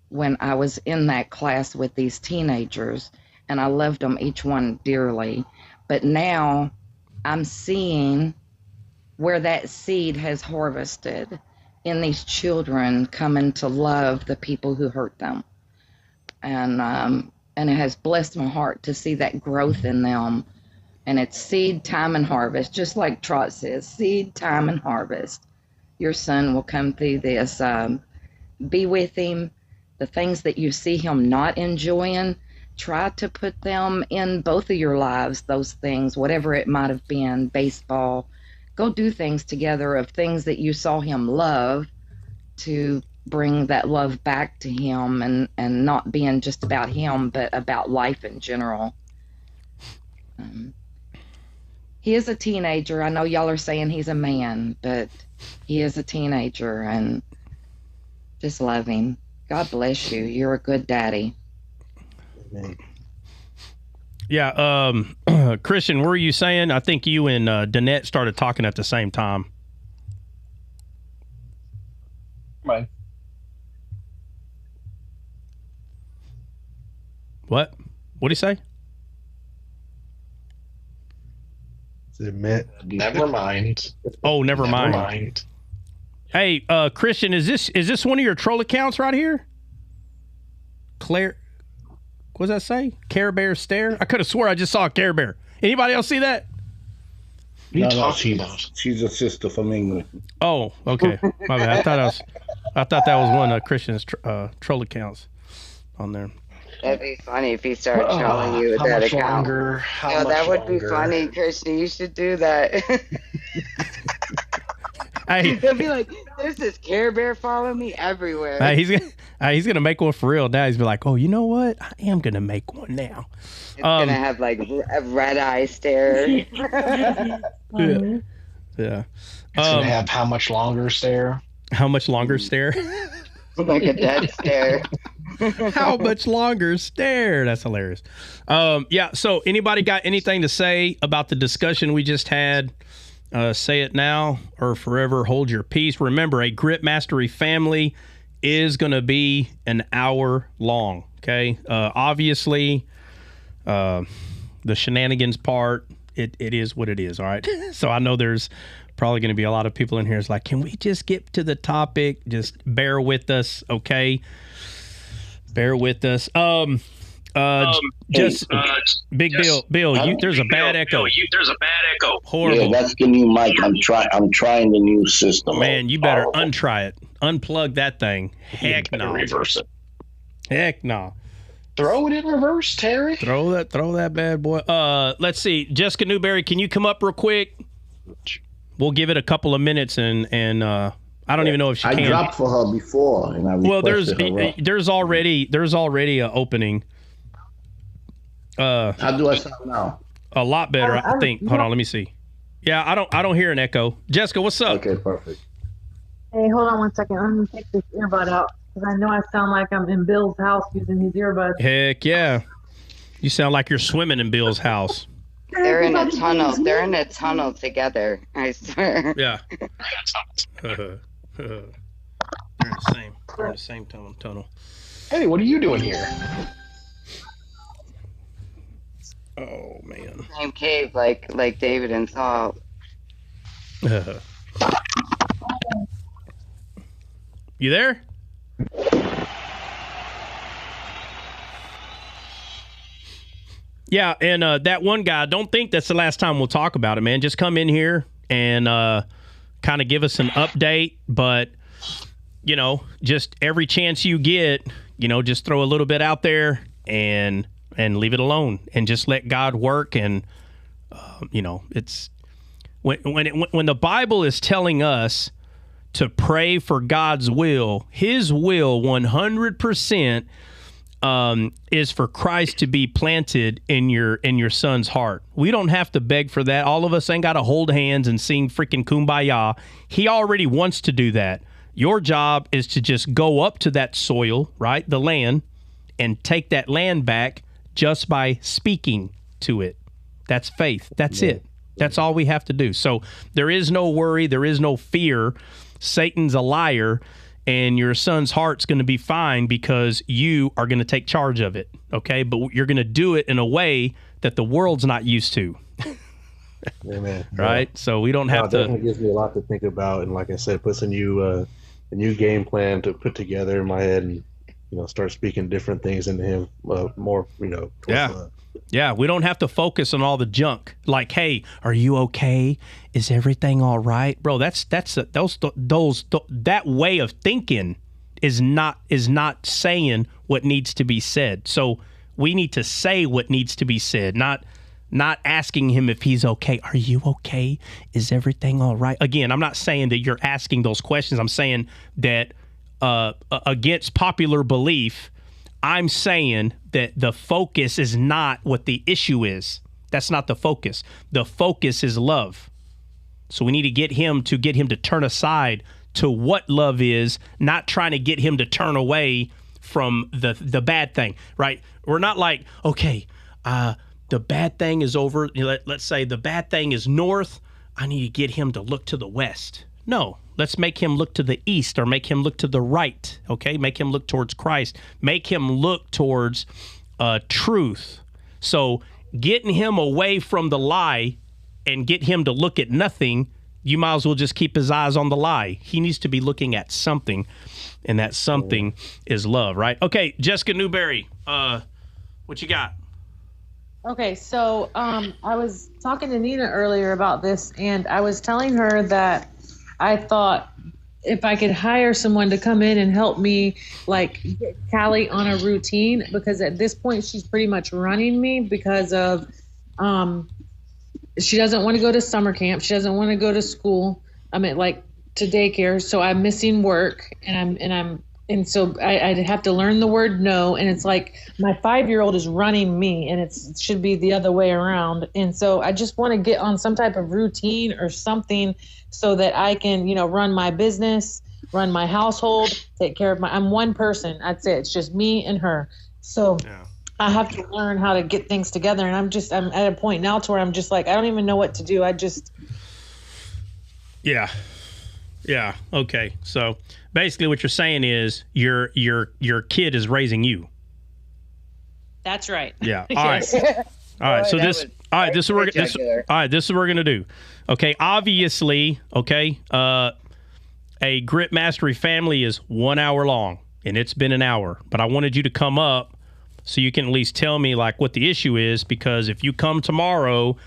when I was in that class with these teenagers, and I loved them each one dearly. But now I'm seeing where that seed has harvested in these children coming to love the people who hurt them. And it has blessed my heart to see that growth in them. And it's seed, time, and harvest, just like Trot says, seed, time, and harvest. Your son will come through this. Be with him. The things that you see him not enjoying, try to put them in both of your lives, those things, whatever it might have been, baseball. Go do things together of things that you saw him love, to bring that love back to him, and not being just about him, but about life in general. He is a teenager. I know y'all are saying he's a man, but he is a teenager, and just love him. God bless you. You're a good daddy. Amen. Yeah, Christian, what were you saying? I think you and Danette started talking at the same time. Right. What? What did he say? Never mind. Oh, never mind. Never mind. Hey, Christian, is this one of your troll accounts right here? Claire, what does that say? Care Bear Stare? I could have swore I just saw a Care Bear. Anybody else see that? What are you talking about? She's a sister from England. Oh, okay. My bad. I thought that was one of Christian's troll accounts on there. That'd be funny if he started trolling you with how that much account. Longer? How Yeah, much that would longer? be funny, Christian. You should do that. Hey, He'll be like, "There's this Care Bear following me everywhere." hey, he's gonna make one for real now. He's be like, oh, you know what? I am gonna make one now. It's gonna have like a red eye stare. Yeah. It's gonna have how much longer stare? How much longer stare? Like a dead stare. How much longer stare? That's hilarious. Yeah. So, anybody got anything to say about the discussion we just had? Say it now or forever hold your peace. Remember, a Grit Mastery family is going to be an hour long. Okay. Obviously, the shenanigans part, it is what it is. All right. So I know there's probably going to be a lot of people in here. It's like, can we just get to the topic? Just bear with us. Okay. Bear with us. Big Bill, there's a bad echo. There's a bad echo. Horrible. Yeah, that's the new mic. I'm trying the new system. Man, you better untry it. Unplug that thing. Heck no. Reverse it. Heck no. Throw it in reverse, Terry. Throw that bad boy. Let's see. Jessica Newberry, can you come up real quick? We'll give it a couple of minutes and I don't even know if she can. I dropped for her before and I requested her up. there's already an opening. How do I sound now? A lot better, I think. Hold on, let me see. Yeah, I don't hear an echo. Jessica, what's up? Okay, perfect. Hey, hold on 1 second. Let me take this earbud out because I know I sound like I'm in Bill's house using his earbuds. Heck yeah. You sound like you're swimming in Bill's house. They're in a tunnel. They're in a tunnel together. I swear. Yeah. They're in the same tunnel. Hey, what are you doing here? Oh man. Same cave like David and Saul. You there? Yeah, and that one guy, don't think that's the last time we'll talk about it, man. Just come in here and kind of give us an update. But, you know, just every chance you get, you know, just throw a little bit out there and leave it alone and just let God work. And, you know, it's when the Bible is telling us to pray for God's will, his will 100% is for Christ to be planted in your son's heart. We don't have to beg for that. All of us ain't got to hold hands and sing freaking kumbaya. He already wants to do that. Your job is to just go up to that soil, right, the land, and take that land back just by speaking to it. That's faith. That's it. That's all we have to do. So there is no worry. There is no fear. Satan's a liar. And your son's heart's going to be fine because you are going to take charge of it, okay? But you're going to do it in a way that the world's not used to. Amen. Right? Yeah. So we don't have to... It definitely gives me a lot to think about. And like I said, puts a new game plan to put together in my head and, you know, start speaking different things into him more, you know. Yeah, we don't have to focus on all the junk. Like, hey, are you okay? Is everything all right, bro? That way of thinking is not saying what needs to be said. So we need to say what needs to be said, not asking him if he's okay. Are you okay? Is everything all right? Again, I'm not saying that you're asking those questions. I'm saying that against popular belief, I'm saying that the focus is not what the issue is. That's not the focus. The focus is love. So we need to get him to turn aside to what love is, not trying to get him to turn away from the bad thing, right? We're not like, okay, the bad thing is over. Let's say the bad thing is north. I need to get him to look to the west. No, let's make him look to the east or make him look to the right, okay? Make him look towards Christ. Make him look towards truth. So getting him away from the lie and get him to look at nothing, you might as well just keep his eyes on the lie. He needs to be looking at something, and that something is love, right? Okay, Jessica Newberry, what you got? Okay, so I was talking to Nina earlier about this, and I was telling her that I thought if I could hire someone to come in and help me, like, get Callie on a routine, because at this point she's pretty much running me because of she doesn't want to go to summer camp. She doesn't want to go to school. I mean, like, to daycare. So I'm missing work, and so I'd have to learn the word no. And it's like my 5-year-old is running me, and it should be the other way around. And so I just want to get on some type of routine or something so that I can, you know, run my business, run my household, take care of I'm one person. That's it. It's just me and her. So I have to learn how to get things together. And I'm at a point now to where I'm just like, I don't even know what to do. Yeah. Okay. So basically what you're saying is your kid is raising you. That's right. Yeah. All right. All right. So this is what we're going to do. Okay. Obviously, okay. A Grit Mastery family is 1 hour long, and it's been an hour, but I wanted you to come up so you can at least tell me, like, what the issue is, because if you come tomorrow,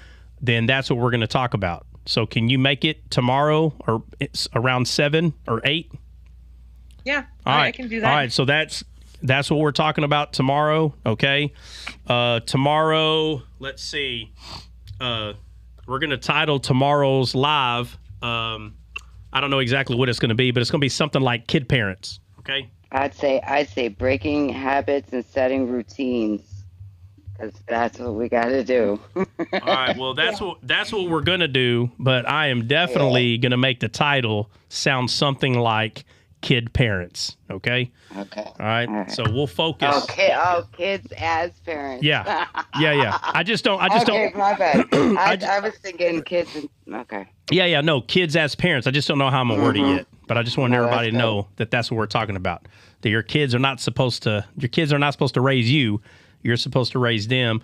then that's what we're going to talk about. So can you make it tomorrow, or it's around 7 or 8? Yeah. All right. I can do that. All right. So that's what we're talking about tomorrow. Okay. Tomorrow, let's see. We're going to title tomorrow's live. I don't know exactly what it's going to be, but it's going to be something like Kid Parents. Okay. I'd say breaking habits and setting routines, because that's what we got to do. All right. Well, that's what we're going to do, but I am definitely going to make the title sound something like Kid Parents. Okay. Okay. All right. So we'll focus. Okay. Oh, kids as parents. Yeah. I just don't. Okay, my bad. I was thinking kids. Okay. Yeah. No, kids as parents. I just don't know how I'm gonna word it yet. but I just want everybody to know that that's what we're talking about. That your kids are not supposed to raise you. You're supposed to raise them.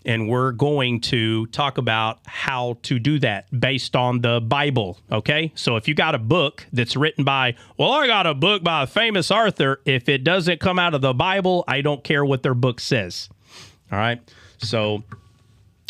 And we're going to talk about how to do that based on the Bible, okay? So if you got a book that's written by, well, I got a book by a famous author. If it doesn't come out of the Bible, I don't care what their book says, all right? So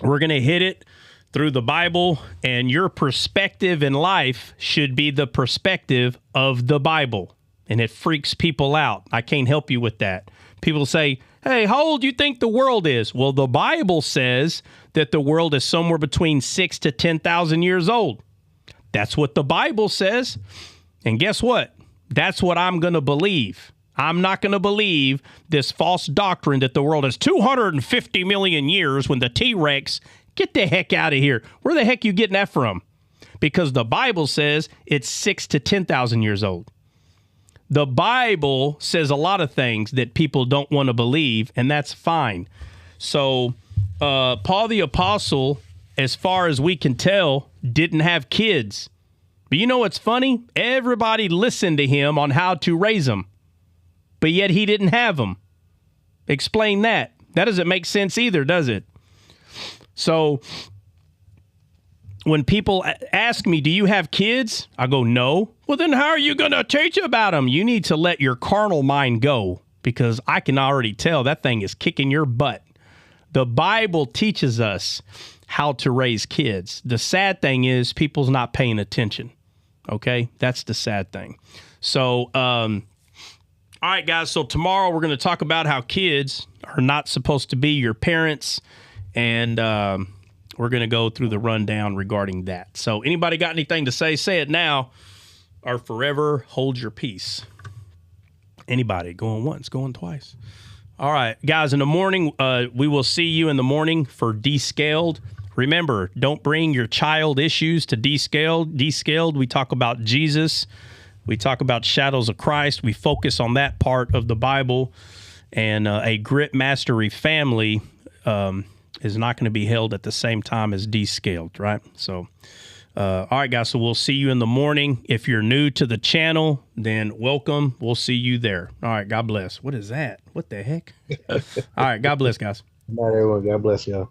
we're going to hit it through the Bible, and your perspective in life should be the perspective of the Bible. And it freaks people out. I can't help you with that. People say, hey, how old do you think the world is? Well, the Bible says that the world is somewhere between 6,000 to 10,000 years old. That's what the Bible says. And guess what? That's what I'm going to believe. I'm not going to believe this false doctrine that the world is 250 million years when the T-Rex, get the heck out of here. Where the heck are you getting that from? Because the Bible says it's 6,000 to 10,000 years old. The Bible says a lot of things that people don't want to believe, and that's fine. So Paul the Apostle, as far as we can tell, didn't have kids. But you know what's funny? Everybody listened to him on how to raise them, but yet he didn't have them. Explain that. That doesn't make sense either, does it? So when people ask me, do you have kids? I go, no. Well, then how are you going to teach about them? You need to let your carnal mind go, because I can already tell that thing is kicking your butt. The Bible teaches us how to raise kids. The sad thing is people's not paying attention. Okay? That's the sad thing. So, all right, guys. So tomorrow we're going to talk about how kids are not supposed to be your parents, and we're going to go through the rundown regarding that. So anybody got anything to say? Say it now, or forever hold your peace. Anybody? Going once, going twice. All right, guys, in the morning, we will see you in the morning for Descaled. Remember, don't bring your child issues to Descaled. Descaled, we talk about Jesus. We talk about shadows of Christ. We focus on that part of the Bible. And a Grit Mastery family is not going to be held at the same time as Descaled, right? So, all right, guys, so we'll see you in the morning. If you're new to the channel, then welcome. We'll see you there. All right, God bless. What is that? What the heck? All right, God bless, guys. Good night, everyone. God bless y'all.